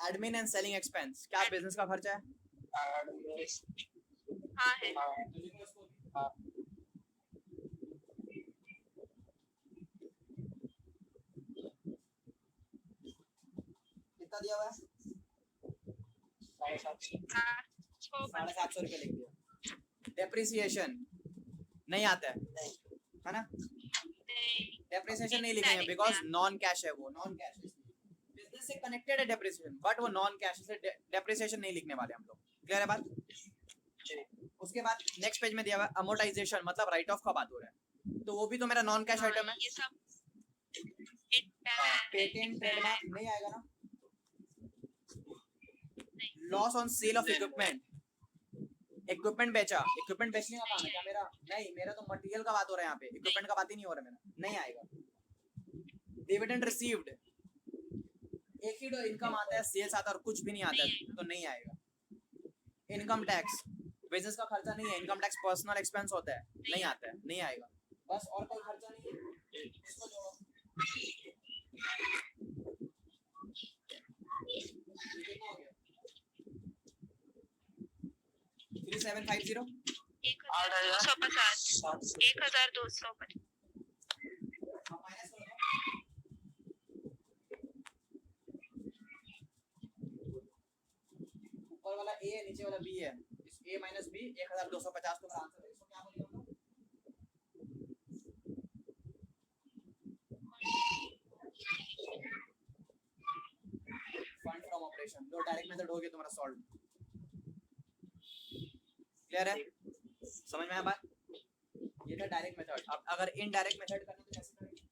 एडमिन एंड सेलिंग एक्सपेंस। क्या बिजनेस का खर्चा है? हाँ है। तो लिखो इसको भी। हाँ कितना दिया हुआ है? 750। 750 रुपये लिख दिया। डेप्रिसिएशन नहीं आता है ना? डेप्रिसिएशन नहीं लिखेंगे बिकॉज नॉन कैश है, वो नॉन कैश है, बिजनेस से कनेक्टेड है डेप्रिसिएशन, बट वो नॉन कैश है, डेप्रिसिएशन नहीं लिखने वाले हम लोग। क्लियर है बात? उसके बाद नेक्स्ट पेज में दिया हुआ है अमोर्टाइजेशन, मतलब राइट ऑफ का बात हो रहा है, तो वो भी तो मेरा नॉन कैश आइटम है। ये सब पेटेंट, ट्रेडमार्क नहीं आएगा ना? Loss on sale of equipment, equipment बेचा, इक्विपमेंट बेचने का काम है क्या मेरा? नहीं, मेरा तो मटेरियल का बात हो रहा है यहाँ पे, इक्विपमेंट का बात ही नहीं हो रहा मेरा, नहीं आएगा। डिविडेंड रिसीव्ड, एक ही इनकम आता है, सेल्स आता है और कुछ भी नहीं आता है, तो नहीं आएगा। इनकम टैक्स, बिजनेस का खर्चा नहीं है, इनकम टैक्स पर्सनल एक्सपेंस होता है, नहीं आता है, नहीं आएगा। बस और कोई खर्चा नहीं है, इसको जोड़ो। 3750 1250 1250 आप माइनस कर दो। ऊपर वाला ए है, नीचे वाला बी है, इस ए माइनस बी 1250 तुम्हारा आंसर है। इसको क्या बोलेंगे हम लोग? ऑपरेशन, लो डायरेक्ट मेथड हो गया तुम्हारा सॉल्व। क्लियर है, समझ में आया बात? ये था डायरेक्ट मेथड। अब अगर इनडायरेक्ट मेथड करना तो कैसे करेंगे?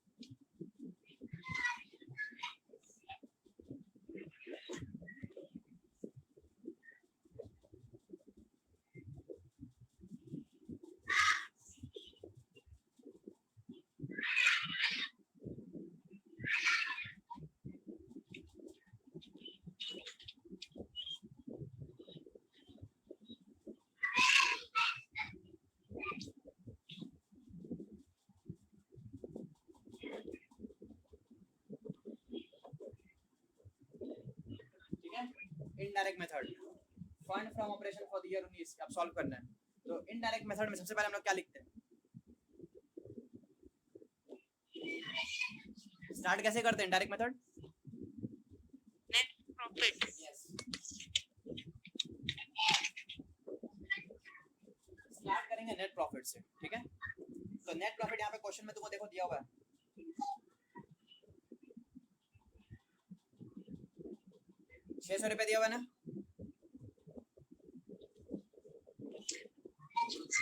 Indirect method, fund from operation for the year 19 अब सॉल्व करना है। तो इनडायरेक्ट मेथड में सबसे पहले हम लोग क्या लिखते हैं? स्टार्ट कैसे करते हैं direct method? Net profit. Yes, start करेंगे नेट प्रॉफिट से, ठीक है? तो नेट प्रॉफिट यहाँ पे क्वेश्चन में तुमको देखो दिया हुआ है 600 रुपए दिया हुआ है ना?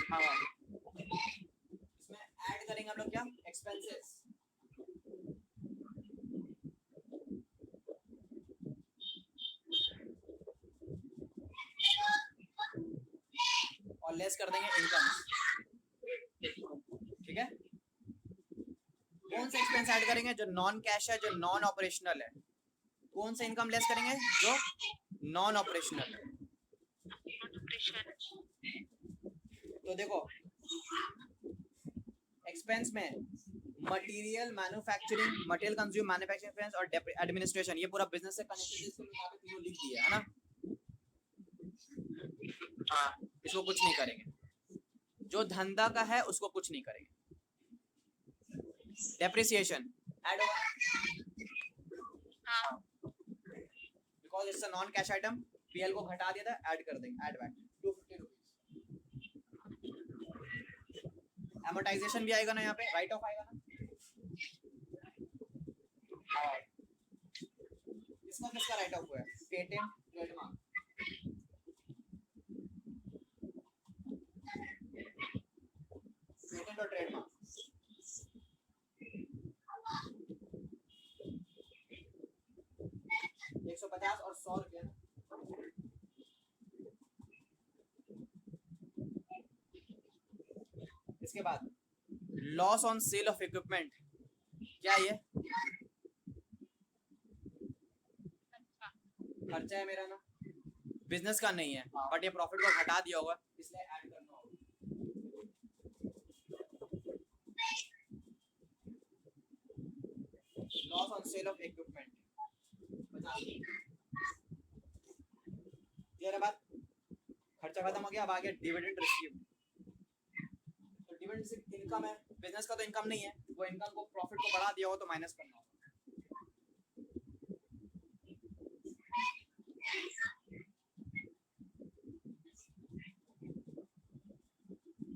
हाँ इसमें ऐड करेंगे हम लोग क्या? एक्सपेंसेस। और लेस कर देंगे इनकम, ठीक है? कौन सा एक्सपेंस ऐड करेंगे? जो नॉन कैश है, जो नॉन ऑपरेशनल है। कौन सा इनकम लेस करेंगे? जो नॉन ऑपरेशनल है। तो देखो एक्सपेंस में material manufacturing, material consume, manufacturing expense और एडमिनिस्ट्रेशन, ये पूरा बिजनेस से कनेक्टेड है। इसको यहाँ पे तीनों लिख दिया है ना? हाँ इसको कुछ नहीं करेंगे, जो धंधा का है उसको कुछ नहीं करेंगे। डेप्रिसिएशन ऐड होगा हाँ because it's a non cash item. PL को घटा दिया था, ऐड कर देंगे, ऐड बैक 250 रुपीस। एमोर्टाइजेशन भी आएगा ना यहाँ पे, राइट ऑफ आएगा ना? इसका किसका राइट ऑफ हुआ है? Patent, trademark. पेटेंट और ट्रेडमार्क 150 और 100 रुपया ना? इसके बाद loss on sale of equipment, क्या ये खर्चा है मेरा ना? बिजनेस का नहीं है बट ये प्रॉफिट को घटा दिया होगा इसलिए ऐड करना होगा। Loss on sale of equipment 50। Clear है बात? खर्चा खत्म हो गया। अब आ गया डिविडेंड रिसीव्ड। तो डिविडेंड रिसीव्ड इनकम है, बिजनेस का तो इनकम नहीं है। वो इनकम को, प्रॉफिट को बढ़ा दिया हो तो माइनस करना होगा।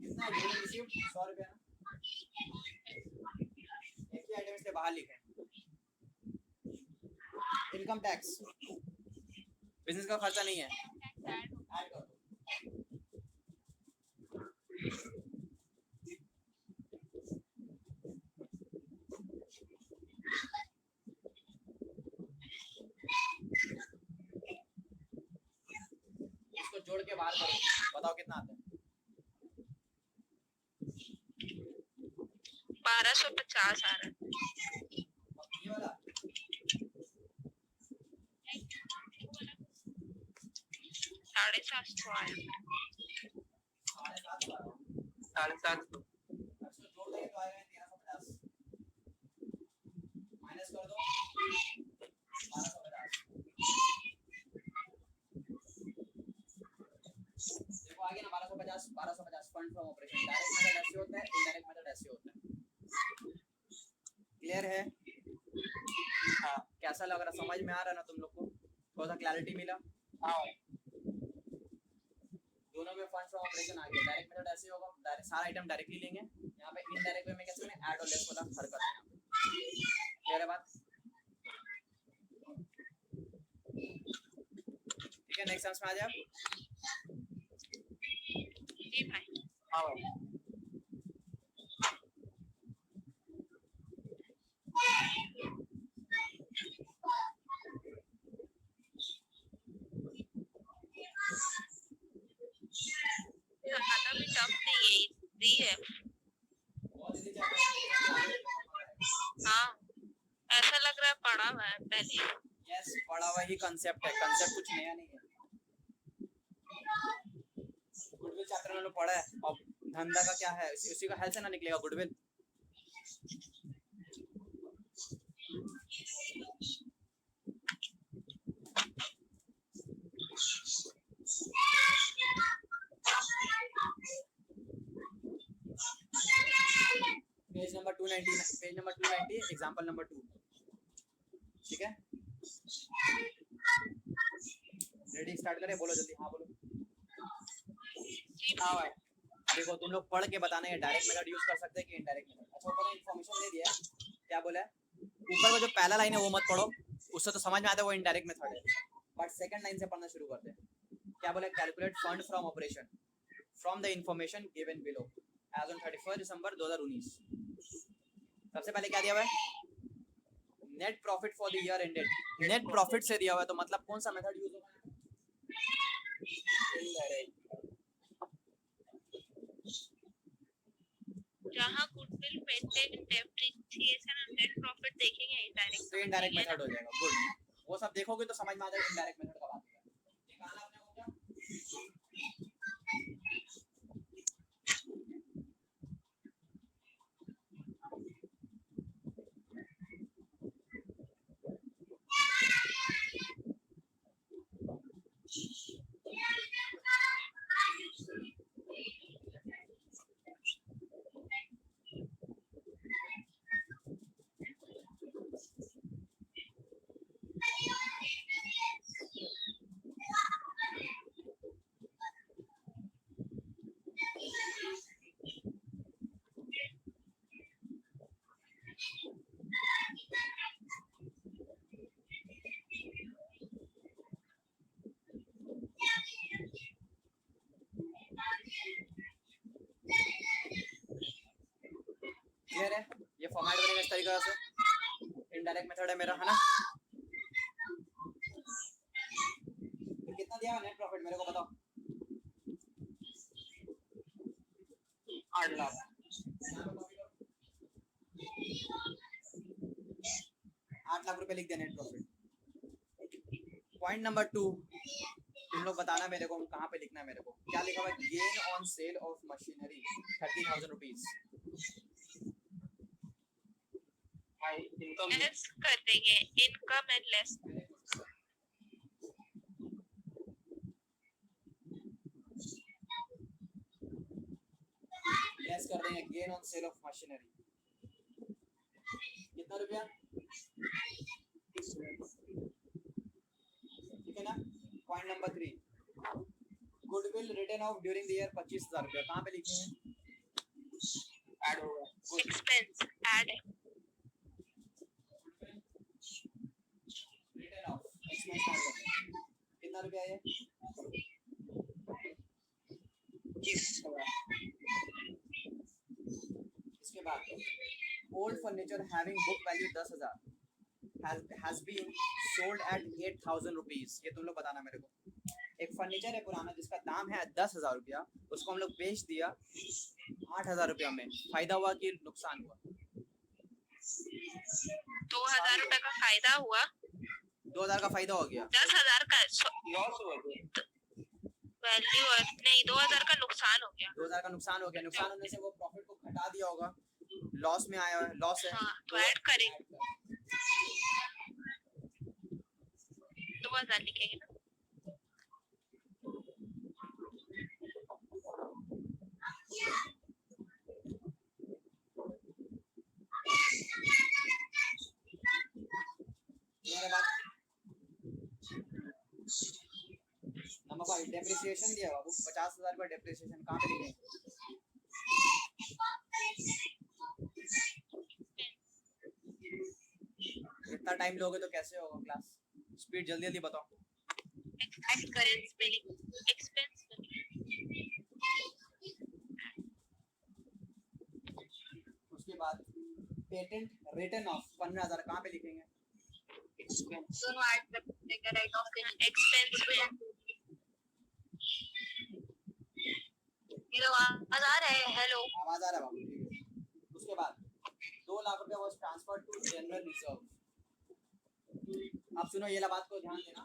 कितना है डिविडेंड रिसीव्ड? 100 रुपया ना? एक ही आइटम इसके बाहर लिखे इनकम टैक्स, बिजनेस का खर्चा नहीं है, ऐड कर दो। इसको जोड़ के बाहर करो, बताओ कितना आता है? 1250 आ रहा है। ये वाला 750 आया। 750 इसको जोड़ देंगे तो आएगा 1350, माइनस कर दो 1250। देखो आगे ना 1250 1250 fund from operation. Direct method ऐसे होता है, इनडायरेक्ट मेथड ऐसे होता है। क्लियर है? हाँ, कैसा लग रहा? समझ में आ रहा ना तुम लोग को? थोड़ा सा क्लैरिटी मिला? हाँ दोनों में फंड फ्रॉम ऑपरेशन आ गया। डायरेक्ट मेथड ऐसे होगा, डायरेक्ट सारा आइटम डायरेक्टली लेंगे। यहाँ पे इनडायरेक्ट वे में कैसे करें? ऐड और लेस वाला हरकत है। क्लियर है बात? ठीक है, नेक्स्ट सेंस में आ जाए। जी भाई। हाँ भाई। ज्यादा भी टफ नहीं है, इजी है। हाँ, ऐसा लग रहा है पढ़ा हुआ है पहले। यस, पढ़ा हुआ ही कंसेप्ट है, कंसेप्ट कुछ नया नहीं है। गुडविल चैप्टर में पढ़ा है, और धंधा का क्या है, उसी का हेल्थ से ना निकलेगा goodwill. Page number 290, page number 290, example number 2। ठीक है, रेडी, स्टार्ट करें, बोलो जल्दी। हाँ बोलो। हाँ भाई। देखो तुम लोग पढ़ के बताना है डायरेक्ट मेथड यूज कर सकते हैं कि इनडायरेक्ट मेथड। अच्छा, ऊपर इन्फॉर्मेशन दे दिया है, क्या बोला है ऊपर का जो पहला लाइन है वो मत पढ़ो, उससे तो समझ में आता है वो इनडायरेक्ट मेथड है, बट सेकंड लाइन से पढ़ना शुरू करते हैं। क्या बोला, calculate fund from operation from the information given below as on 31 December 2019। सबसे पहले क्या दिया हुआ है, net profit for the year ended. Net profit से दिया हुआ है, तो मतलब कौन सा मेथड यूज होगा, जहाँ गुडविल मेंटेन डेप्रिसिएशन और नेट प्रॉफिट देखेंगे इनडायरेक्ट। तो इनडायरेक्ट मेथड हो जाएगा। गुड, वो सब देखोगे तो समझ में आ जाएगा इनडायरेक्ट मेथड का बात है। निकालना अपने को क्या, क्लियर है। ये फॉर्मेट बनेगा इस तरीके से, इनडायरेक्ट मेथड है मेरा, है ना। तो कितना दिया नेट प्रॉफिट मेरे को बताओ, 8 लाख। 8 लाख रुपए लिख दिया नेट प्रॉफिट। पॉइंट नंबर 2, तुम लोग बताना मेरे को कहाँ पे लिखना है मेरे को। क्या लिखा हुआ है, gain on sale of machinery 30,000 rupees. भाई इनकम लेस कर देंगे, इनकम एंड लेस। लेस कर देंगे gain on sale of machinery, कितना रुपया, ठीक है ना। Point number 3, goodwill written off during the year 25,000 रुपया। कहाँ पे लिखे हैं, ऐड होगा। एक्सपेंस ऐड है। रिटन ऑफ एक्सपेंस कितना रुपया है, 25,000। इसके बाद old furniture having book value 10,000 has been sold at 8,000 rupees. ये तुम लोग बताना मेरे को। एक फर्नीचर है पुराना जिसका दाम है 10,000 रुपया, उसको हम लोग बेच दिया 8,000 रुपया में, फायदा हुआ कि नुकसान हुआ, 2,000 रुपए का फायदा हुआ, 2,000 का फायदा हो गया, 10,000 का लॉस हुआ तो वैल्यू नहीं, 2,000 का नुकसान हो गया। 2,000 का नुकसान हो गया। नुकसान होने से वो प्रॉफिट को घटा दिया होगा, लॉस में आया है, लॉस है। हाँ, तो ऐड करेंगे, 2,000 लिखेंगे ना। मेरे बाद नंबर 5, डेप्रिसिएशन दिया बाबू 50,000 का डेप्रिसिएशन, कहाँ पे लिखेंगे, इतना टाइम लोगे तो कैसे होगा क्लास, स्पीड जल्दी जल्दी बताओ। ऐड करेंगे, एक्सपेंस में उसके बाद पेटेंट रिटर्न ऑफ 15,000 कहाँ पे लिखेंगे? एक्सपेंस दोनों ऐड कर देंगे, राइट ऑफ एक्सपेंस में। हेलो, आवाज आ रहा है? हेलो, आवाज आ रहा है बाबू, ठीक है। उसके बाद 2 लाख रुपया was transfer to general reserve. अब सुनो ये ला बात को ध्यान देना।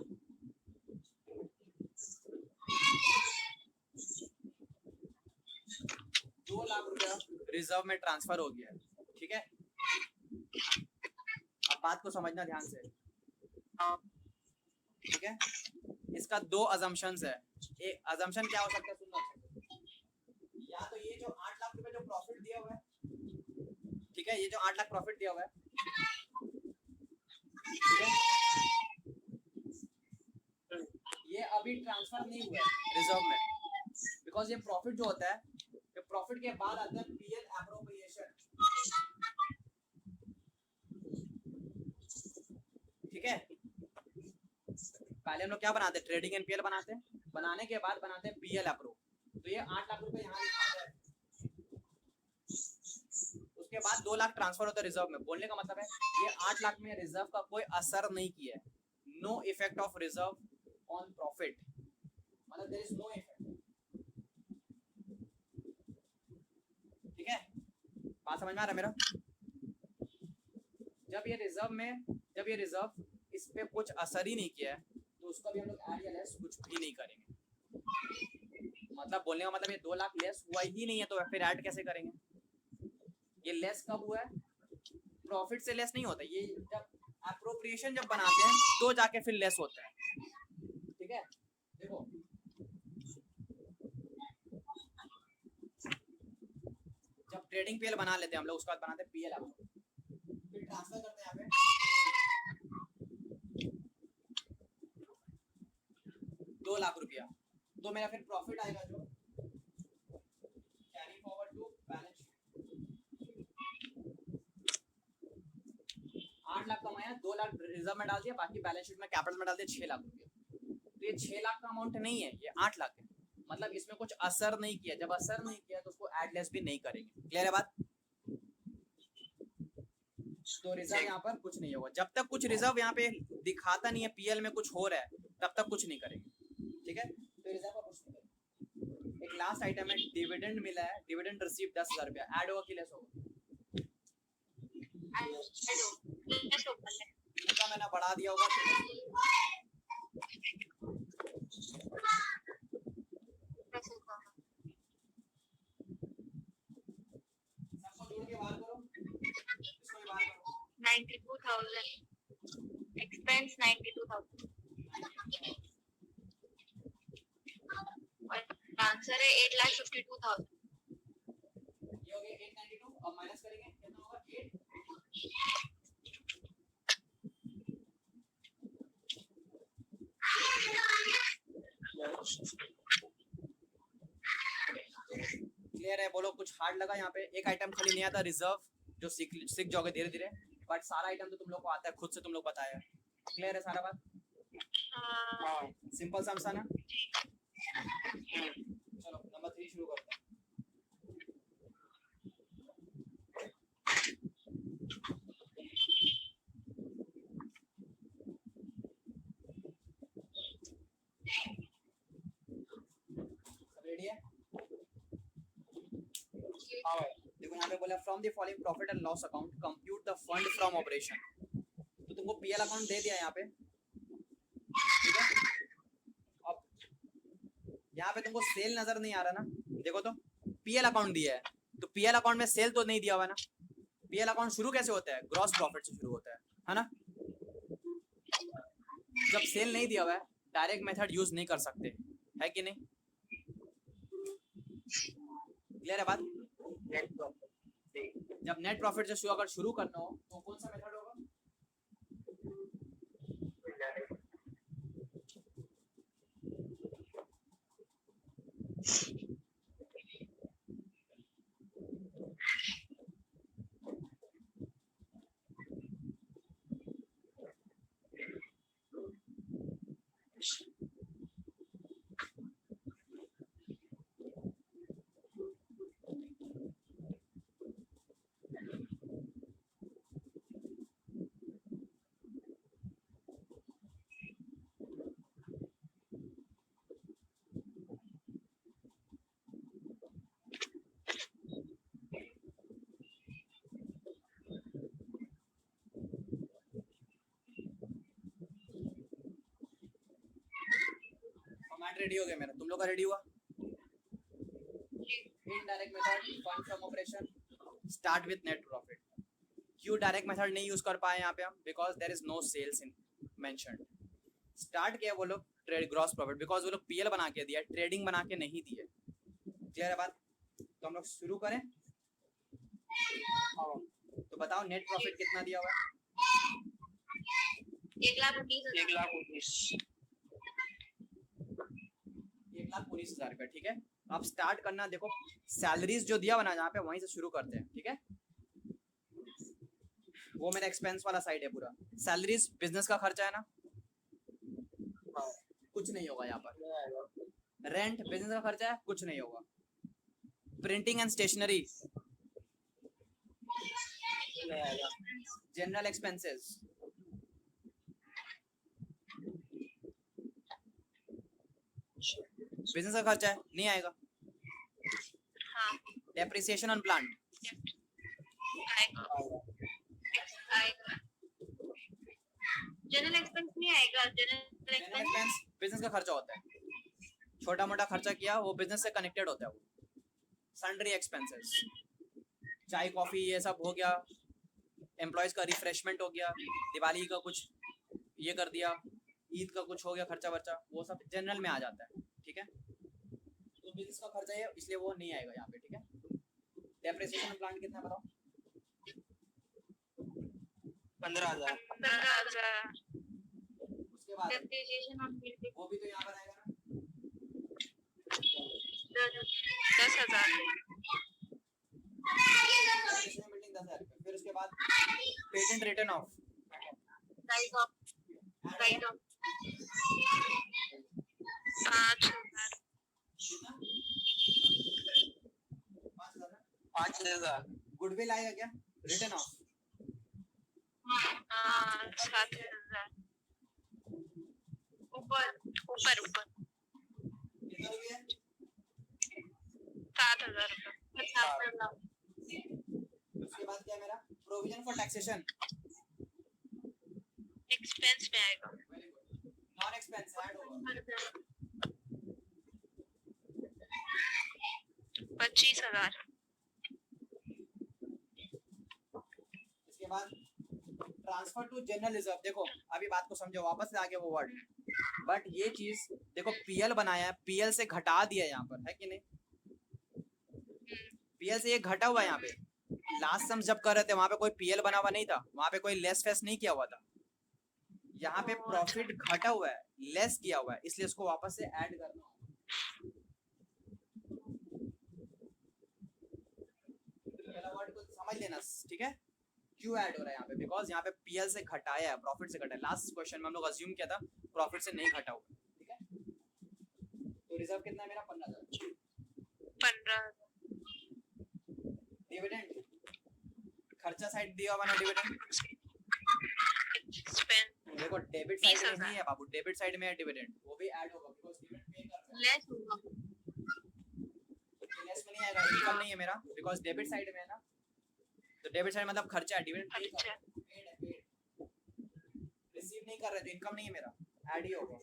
2 लाख रुपया रिजर्व में ट्रांसफर हो गया है, ठीक है। अब बात को समझना ध्यान से, ठीक है। इसका 2 अजम्पशंस है। एक अजम्पशन क्या हो सकता है, सुनना अच्छे से। या तो ये जो 8 लाख रुपए जो प्रॉफिट दिया हुआ है, ठीक है, ये जो 8 लाख प्रॉफिट दिया हुआ है, ठीक है, ये अभी ट्रांसफर नहीं हुआ है रिजर्व में, बिकॉज ये प्रॉफिट जो होता है, ये प्रॉफिट के बाद आता है पीएल एप्रोप्रिएशन, ठीक है। पहले हम लोग क्या बनाते हैं, ट्रेडिंग एंड पीएल बनाते हैं, बनाने के बाद बनाते हैं पीएल अप्रूव। तो ये 8 लाख रुपए यहाँ लिखा है, उसके बाद 2 लाख ट्रांसफर होता है रिजर्व में। बोलने का मतलब है ये 8 लाख में रिजर्व का कोई असर नहीं किया है, no effect of reserve on profit, मतलब देयर इज नो इफेक्ट, ठीक है। बात समझ में आ रहा है मेरा? जब ये रिजर्व इस पे कुछ असर ही नहीं किया है, तो उसको भी हम लोग ऐड या लेस कुछ भी नहीं करेंगे। मतलब बोलने का मतलब ये 2 लाख लेस हुआ ही नहीं है, तो फिर ऐड कैसे करेंगे? ये लेस कब हुआ है? प्रॉफिट से लेस नहीं होता, ये जब एप्रोप्रिएशन जब बनाते हैं तो जाके फिर लेस होता है, ठीक है। देखो जब ट्रेडिंग पीएल बना लेते हैं हम लोग, उसके बाद बनाते हैं पीएल अप्रूव, फिर ट्रांसफर करते हैं यहाँ पे 2 लाख रुपया, तो मेरा फिर प्रॉफिट आएगा जो carry forward to balance sheet. 8 lakh कमाया, 2 लाख रिजर्व में डाल दिया, बाकी बैलेंस शीट में कैपिटल में डाल दिया 6 लाख रुपया। तो ये 6 लाख का अमाउंट नहीं है, ये 8 लाख है, मतलब इसमें कुछ असर नहीं किया। जब असर नहीं किया तो उसको ऐड लेस भी नहीं करेंगे। क्लियर है बात? तो रिजर्व यहाँ पर कुछ नहीं होगा, जब तक कुछ रिजर्व यहाँ पे दिखाता नहीं है पीएल में कुछ हो रहा है, तब तक कुछ नहीं करेंगे, ठीक है। तो रिजर्व का कुछ नहीं करेंगे। एक लास्ट आइटम है, डिविडेंड मिला है, डिविडेंड रिसीव 10,000 रुपया, ऐड होगा कि लेस होगा? इनका मैंने बढ़ा दिया होगा, सबको जोड़ के बाहर करो, इसको भी बाहर करो। 92,000 एक्सपेंस 92,000 और आंसर है 8,52,000। ये हो गया 892, अब माइनस करेंगे कितना होगा? 8। क्लियर है? बोलो कुछ हार्ड लगा यहाँ पे? एक आइटम खाली नहीं आता रिजर्व, जो सीख जाओगे धीरे धीरे, बट सारा आइटम तो तुम लोग को आता है, खुद से तुम लोग बताया। क्लियर है सारा बात? सिंपल सा आंसर ना? चलो नंबर 3 शुरू करते हैं। रेडी है? देखो यहाँ पे बोला from the following profit and loss account compute the fund from operation. तो तुमको पीएल अकाउंट दे दिया यहाँ पे, ठीक है। अब यहाँ पे तुमको सेल नजर नहीं आ रहा ना, देखो तो पीएल अकाउंट दिया है, तो पीएल अकाउंट में सेल तो नहीं दिया हुआ ना। पीएल अकाउंट शुरू कैसे होता है? ग्रॉस प्रॉफिट से शुरू होता है ना। जब सेल नहीं दिया हुआ है, डायरेक्ट मेथड यूज नहीं कर सकते, है कि नहीं? क्लियर है बात? जब नेट प्रॉफिट से अगर शुरू करना हो तो कौन सा मेथड होगा? रेडी हो गया मेरा, तुम लोग का रेडी हुआ? Indirect method fund from operation start with net profit. क्यों डायरेक्ट मेथड नहीं यूज कर पाए यहाँ पे हम? Because there is no sales in mentioned. Start किया वो लोग ट्रेड ग्रॉस प्रॉफिट, बिकॉज वो लोग पीएल बना के दिया, ट्रेडिंग बना के नहीं दिए। क्लियर है बात? तो हम लोग शुरू करें। तो बताओ नेट प्रॉफिट कितना दिया हुआ है? 1,19,000 1,19,000 रुपये। ठीक है, अब स्टार्ट करना, देखो सैलरीज जो दिया हुआ ना जहाँ पे, वहीं से शुरू करते हैं। ठीक है, वो मेरा एक्सपेंस वाला साइड है पूरा। सैलरीज बिजनेस का खर्चा है ना, कुछ नहीं होगा यहाँ पर। रेंट बिजनेस का खर्चा है, कुछ नहीं होगा। Printing and stationery, general expenses, business का खर्चा है, नहीं आएगा। हाँ डेप्रिसिएशन ऑन प्लांट, आएगा आएगा। जनरल एक्सपेंस नहीं आएगा। जनरल एक्सपेंस बिजनेस का खर्चा होता है, छोटा मोटा खर्चा किया वो बिजनेस से कनेक्टेड होता है वो। सन्ड्री एक्सपेंसेस, चाय कॉफी ये सब हो गया, एम्प्लॉयज का रिफ्रेशमेंट हो गया, दिवाली का कुछ ये कर दिया, ईद का कुछ हो गया खर्चा वर्चा, वो सब जनरल में आ जाता है। ठीक है, तो बिजनेस का खर्चा है, इसलिए वो नहीं आएगा यहाँ पे। ठीक है, डेप्रिसिएशन प्लांट कितना है बताओ? 15,000 15,000। उसके बाद डेप्रिसिएशन ऑन बिल्डिंग वो भी तो यहाँ पर आएगा ना, 10,000। बिल्डिंग 10,000 रुपये। फिर उसके बाद patent return of, right of 5,000। 5,000 goodwill आएगा क्या? Return of 7,000। ऊपर ऊपर ऊपर कितना रुपये? 7,000 रुपये। उसके बाद क्या है मेरा? प्रोविजन फॉर टैक्सेशन, एक्सपेंस में आएगा। Very good. Non expense add होगा 25,000। इसके बाद ट्रांसफर टू जनरल रिजर्व। देखो अभी बात को समझो, वापस से आगे वो वर्ड, बट ये चीज देखो पीएल बनाया है, पीएल से घटा दिया यहाँ पर, है कि नहीं? पीएल से ये घटा हुआ है यहाँ पे। लास्ट सम जब कर रहे थे वहां पे कोई पीएल बना हुआ नहीं था, वहां पे कोई लेस फेस नहीं किया हुआ था। यहाँ पे प्रॉफिट घटा हुआ है, लेस किया हुआ है, इसलिए इसको वापस से ऐड करना होगा। पहला वर्ड को समझ लेना, ठीक है? क्यों ऐड हो रहा है यहाँ पे? बिकॉज यहाँ पे पीएल से घटाया है, प्रॉफिट से घटाया। लास्ट क्वेश्चन में हम लोग अज्यूम किया था प्रॉफिट से नहीं घटा हुआ, ठीक है? तो रिजर्व कितना है मेरा? 15,000। 15,000। डिविडेंड, खर्चा साइड दिया हुआ ना डिविडेंड। एक्सपेंस देखो डेबिट साइड में 20,000 नहीं है बाबू, डेबिट साइड में है डिविडेंड, वो भी ऐड होगा बिकॉज़ डिविडेंड पे कर रहा है। लेस होगा। लेस में नहीं आएगा, इनकम नहीं है मेरा बिकॉज़ डेबिट साइड में है ना। तो डेबिट साइड मतलब खर्चा है, डिविडेंड पे कर रहा है, पेड है, पेड। रिसीव नहीं कर रहे तो इनकम नहीं है मेरा, ऐड ही होगा।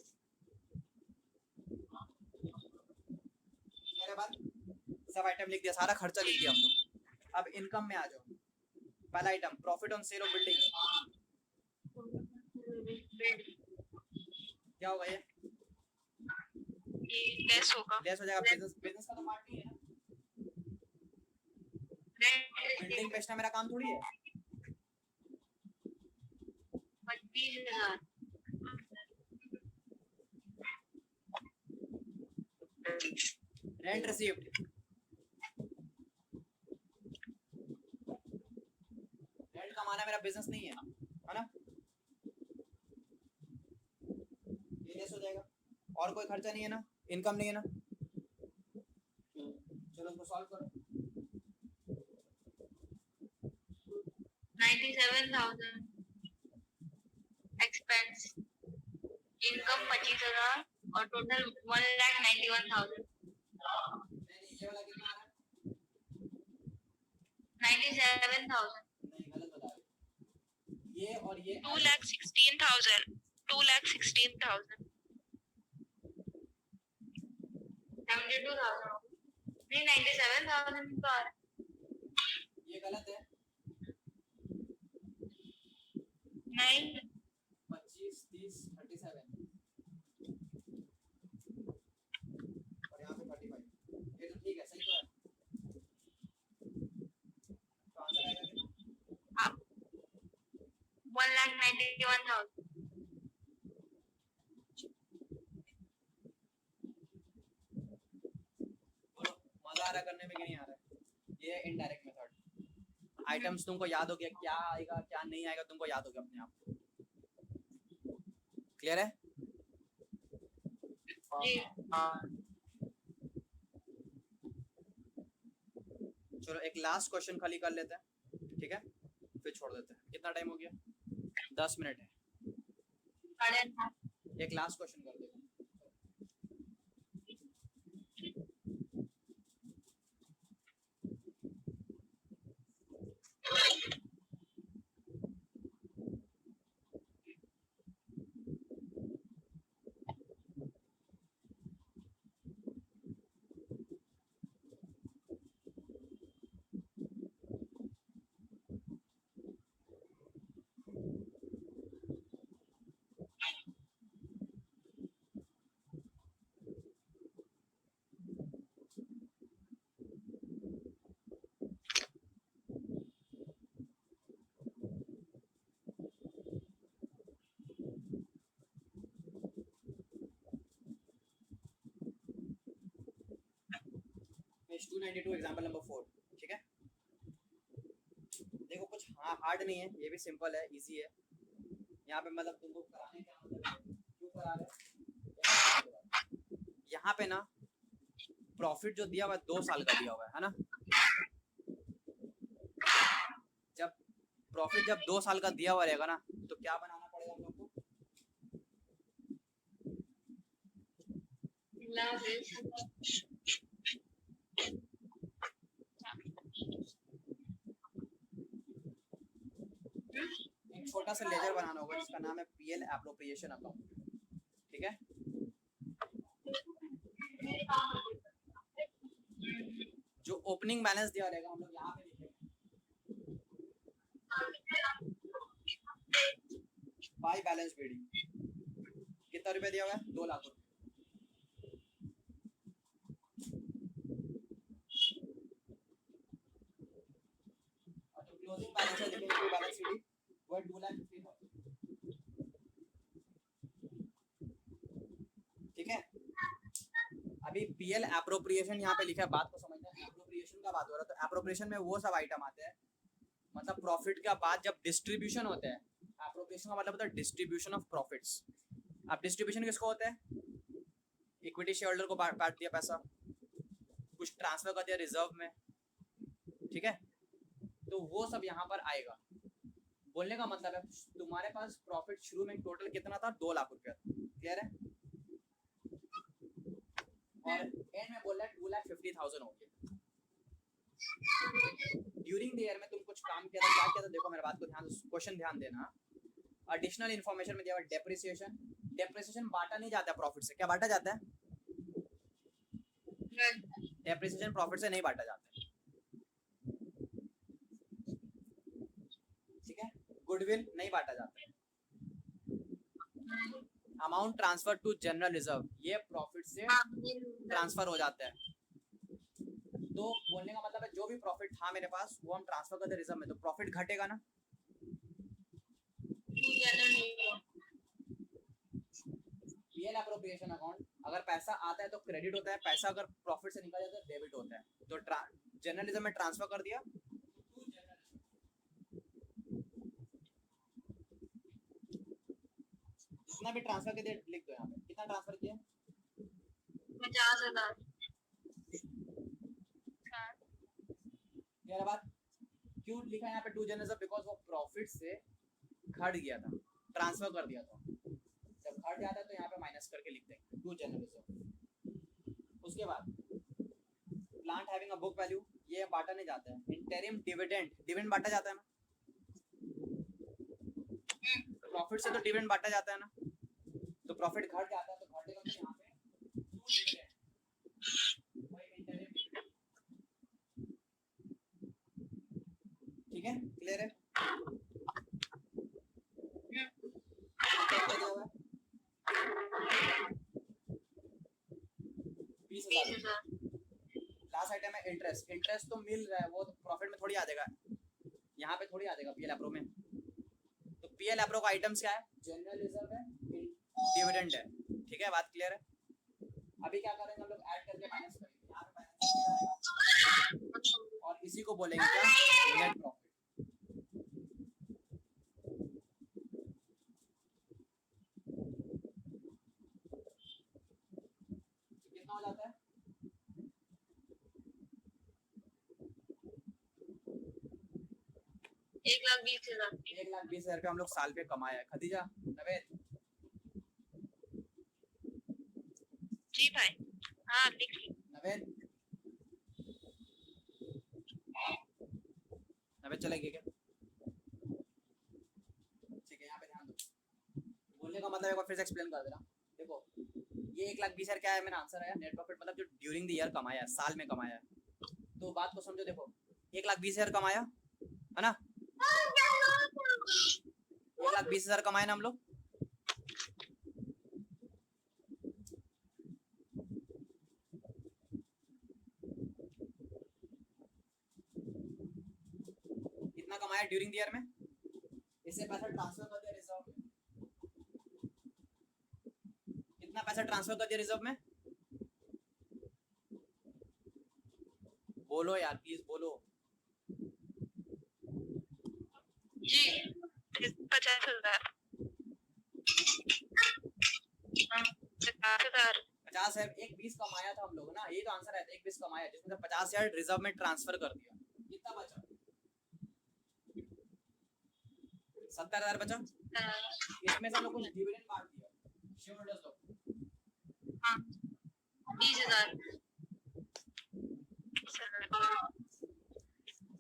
मेरे बाद सब आइटम लिख दिया, सारा खर्चा लिख दिया हम लोग। अब इनकम में आ जाओ। पहला item profit on sale of building, क्या होगा ये लेस होगा। लेस हो जाएगा। बिजनेस बिजनेस का तो पार्ट नहीं है ना, बिल्डिंग बेचना मेरा काम थोड़ी है। 25,000। रेंट रिसीव्ड, रेंट कमाना मेरा बिजनेस नहीं है, है ना? ये लेस हो जाएगा। और कोई खर्चा नहीं है ना, इनकम नहीं है ना। चलो इसको सॉल्व करो। 97,000 एक्सपेंस, इनकम 25,000 और टोटल 1,91,000। नहीं ये वाला कितना आ रहा है? 97,000। नहीं गलत बता रहे हो। ये और ये 2,16,000। 2,16,000। 72,000 नहीं 97,000 तो आ रहा है। ये गलत है। नहीं 25, 30, 37 और यहाँ पे 35। ये तो ठीक है, सही तो है। तो आंसर आएगा कितना? 1,91,000 बोलो मजा आ रहा है करने में कि नहीं आ रहा है? ये है इनडायरेक्ट मेथड। आइटम्स तुमको याद हो गया, क्या आएगा क्या नहीं आएगा तुमको याद हो गया अपने आप। क्लियर है? जी चलो एक लास्ट क्वेश्चन खाली कर लेते हैं, ठीक है, फिर छोड़ देते हैं। कितना टाइम हो गया? 10 मिनट है। 8.5 एक लास्ट क्वेश्चन कर देते हैं। पेज 292 एग्जांपल नंबर 4, ठीक है। देखो कुछ हार्ड नहीं है, ये भी सिंपल है, इजी है। यहाँ पे मतलब तुमको कराने का मतलब है, क्यों करा रहे हैं? यहाँ पे ना प्रॉफिट जो दिया हुआ है 2 साल का दिया हुआ है ना। जब प्रॉफिट जब 2 साल का दिया हुआ रहेगा ना, तो क्या बनाना पड़ेगा हम लोग को? एक छोटा सा लेजर बनाना होगा जिसका नाम है पीएल एप्रोप्रिएशन अकाउंट, ठीक है। जो ओपनिंग बैलेंस दिया रहेगा हम लोग यहाँ पे लिखेंगे बाय बैलेंस बीडी। कितना रुपया दिया हुआ है? 2 लाख रुपए। और जो क्लोजिंग बैलेंस है लिखेंगे बैलेंस बीडी, वो है 2,50,000, ठीक है। अभी पीएल एप्रोप्रिएशन यहाँ पे लिखा है, बात को समझना है। एप्रोप्रिएशन का बात हो रहा है, तो एप्रोप्रिएशन में वो सब आइटम आते हैं, मतलब प्रॉफिट का बाद जब डिस्ट्रीब्यूशन होता है। एप्रोप्रिएशन का मतलब होता है डिस्ट्रीब्यूशन ऑफ प्रॉफिट्स। अब डिस्ट्रीब्यूशन किसको होता है? इक्विटी शेयर होल्डर को बांट दिया पैसा, कुछ ट्रांसफर कर दिया रिजर्व में, ठीक है। तो वो सब यहाँ पर आएगा। बोलने का मतलब है तुम्हारे पास प्रॉफिट शुरू में टोटल कितना था? 2 लाख रुपया। क्लियर है? और एंड में बोल रहा है 2,50,000 हो गया। ड्यूरिंग द ईयर में तुम कुछ काम किया था, क्या किया था? देखो मेरे बात को ध्यान, क्वेश्चन ध्यान देना। एडिशनल इन्फॉर्मेशन में दिया हुआ डेप्रिसिएशन। डेप्रिसिएशन बांटा नहीं जाता प्रॉफिट से, क्या बांटा जाता है? डेप्रिसिएशन प्रॉफिट से नहीं बांटा जाता है, ठीक है। गुडविल नहीं बांटा जाता है। Amount transfer to general reserve, ये प्रॉफिट से ट्रांसफर हो जाता है। तो बोलने का मतलब है जो भी प्रॉफिट था मेरे पास वो हम ट्रांसफर करते रिजर्व में, तो प्रॉफिट घटेगा ना। पीएल एप्रोप्रिएशन अकाउंट, अगर पैसा आता है तो क्रेडिट होता है, पैसा अगर प्रॉफिट से निकल जाता है डेबिट होता है। तो जर्नलिज्म में ट्रांसफर कर दिया, जितना भी ट्रांसफर के लिए लिख दो यहाँ पे। कितना ट्रांसफर किया? 50,000। मेरा बात क्यों लिखा है यहाँ पे टू जर्नलिज्म? बिकॉज वो प्रॉफिट से घट गया था, ट्रांसफर कर दिया था। जब घट जाता है तो यहाँ पे माइनस करके लिख देंगे टू जर्नलिज्म। उसके बाद plant having a book value, ये बांटा नहीं जाता है। इंटरिम डिविडेंड, डिविडेंड बांटा जाता है ना, प्रॉफिट से तो डिविडेंड बांटा जाता है ना। तो प्रॉफिट घट जाता है तो घटेगा तो यहाँ पे टू डिविडेंड। ठीक है, क्लियर है? बीस 20,000 लास्ट आइटम है इंटरेस्ट। इंटरेस्ट तो मिल रहा है, वो तो प्रॉफिट में थोड़ी आ जाएगा, यहाँ पे थोड़ी आ जाएगा पीएल एप्रो में। तो पीएल एप्रो का आइटम्स क्या है? जनरल रिजर्व है, डिविडेंड है, ठीक है, बात क्लियर है? अभी क्या करेंगे हम लोग, ऐड करके माइनस करेंगे, यहाँ पे माइनस और इसी को बोलेंगे क्या, नेट प्रॉफिट। कितना हो जाता है? 1,20,000 1,20,000 हम लोग साल पे कमाया है। खदीजा, नवेद, जी भाई, हाँ लिख ली। नवेद, नवेद चलेगी क्या? ठीक है, यहाँ पे ध्यान दो, बोलने का मतलब एक बार फिर से एक्सप्लेन कर दे रहा हूँ। देखो, ये 1,20,000 क्या है, मेरा आंसर आया नेट प्रॉफिट, मतलब जो ड्यूरिंग द ईयर कमाया है, साल में कमाया है। तो बात को समझो, देखो 1,20,000 कमाया है ना, 1,20,000 कमाए ना हम लोग, कितना कमाया ड्यूरिंग द ईयर में? इससे पैसा ट्रांसफर कर दिया रिजर्व में, कितना पैसा ट्रांसफर कर दिया रिजर्व में? बोलो यार प्लीज बोलो। जी 50,000। 50,000 50 है, 1,20 कमाया था हम लोग ना, यही तो आंसर है, 1,20 कमाया, जिसमें से 50,000 रिजर्व में ट्रांसफर कर दिया, कितना बचा? 70,000 बचा। इसमें से हम लोग कुछ डिविडेंड बांट दिया शेयर होल्डर्स को। हाँ 20,000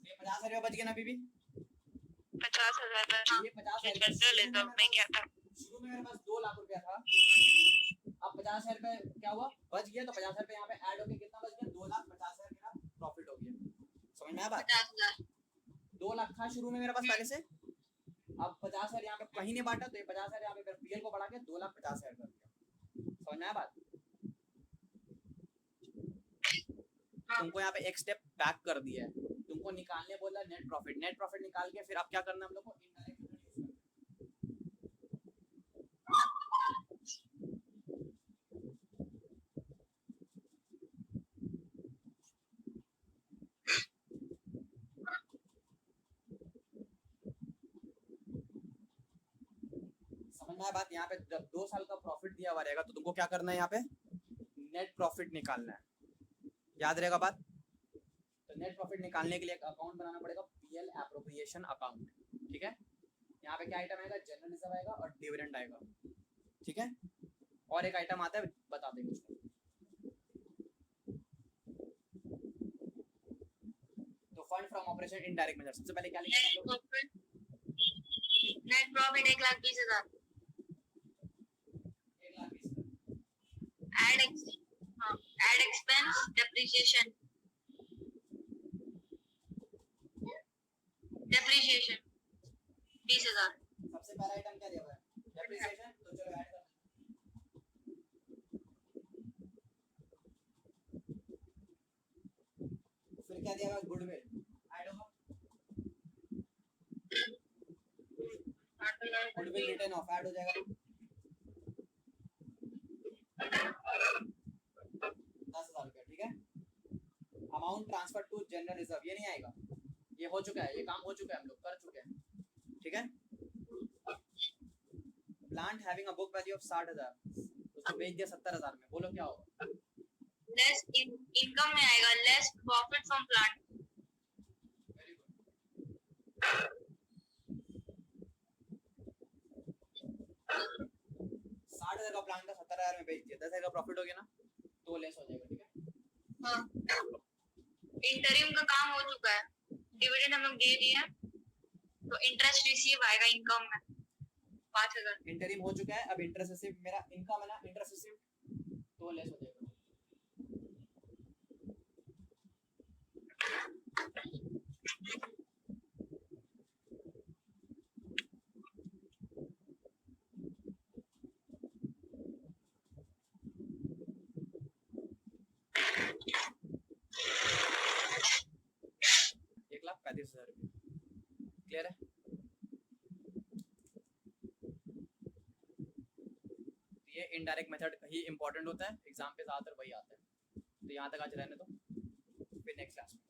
ये 50,000 रुपया बच गया ना बीबी, 50,000 ये 50,000 जनरल रिजर्व में क्या था? शुरू में मेरे पास 2 लाख रुपया था, अब 50,000 रुपए क्या हुआ, बच गया, तो 50,000 रुपए यहाँ पे ऐड हो गया, कितना बच गया? 2,50,000 मेरा प्रॉफिट हो गया। समझ में आया बात? 50,000 2 लाख था शुरू में मेरे पास पहले से, अब 50,000 यहाँ पे कहीं नहीं बांटा, तो ये 50,000 यहाँ पे पीएल को बढ़ा के 2,50,000 कर दिया। समझ में आया बात? तुमको यहाँ पे एक स्टेप बैक कर दिया है, तुमको निकालने बोला नेट प्रॉफिट। नेट प्रॉफिट निकाल के फिर अब क्या करना है हम लोग को, इनडायरेक्ट मेथड यूज करना। समझ में आया बात? यहाँ पे जब 2 साल का प्रॉफिट दिया हुआ रहेगा तो तुमको क्या करना है, यहाँ पे नेट प्रॉफिट निकालना है, याद रहेगा बात? तो नेट प्रॉफिट निकालने के लिए एक अकाउंट बनाना पड़ेगा, पीएल एप्रोप्रिएशन अकाउंट, ठीक है? यहाँ पे क्या आइटम आएगा, जनरल रिजर्व आएगा और डिविडेंड आएगा, ठीक है? और एक आइटम आता है, बता देंगे उसको। तो fund from operation indirect method, सबसे पहले क्या लिखेंगे हम लोग? Net profit 1,20,000 1,20,000 add expense depreciation 20,000। सबसे पहला आइटम क्या दिया हुआ है, डेप्रिसिएशन, तो चलो ऐड कर। फिर क्या दिया हुआ है, गुडविल ऐड होगा, गुडविल रिटर्न ऑफ ऐड हो जाएगा, 10,000 रुपया, ठीक है? Amount transfer to general reserve, ये नहीं आएगा, ये हो चुका है, ये काम हो चुका है, हम लोग कर चुके हैं, ठीक है? Plant having a book value of 60,000, उसको बेच दिया 70,000 में, बोलो क्या होगा? लेस इनकम में आएगा, less profit from plant. Very good. 60,000 का प्लांट था, 70,000 में बेच दिया, 10,000 का प्रॉफिट हो गया ना, तो लेस हो जाएगा, ठीक है? हाँ इंटरिम का काम हो चुका है, डिविडेंड हम लोग दे दिए, तो इंटरेस्ट रिसीव आएगा इनकम में 5,000। इंटरिम हो चुका है, अब इंटरेस्ट रिसीव मेरा इनकम है ना, इंटरेस्ट रिसीव तो लेस हो जाएगा। ₹35,000। क्लियर है? तो ये इनडायरेक्ट मेथड ही इंपॉर्टेंट होता है, एग्जाम पे ज़्यादातर वही आता है। तो यहाँ तक आज रहने दो, फिर नेक्स्ट क्लास में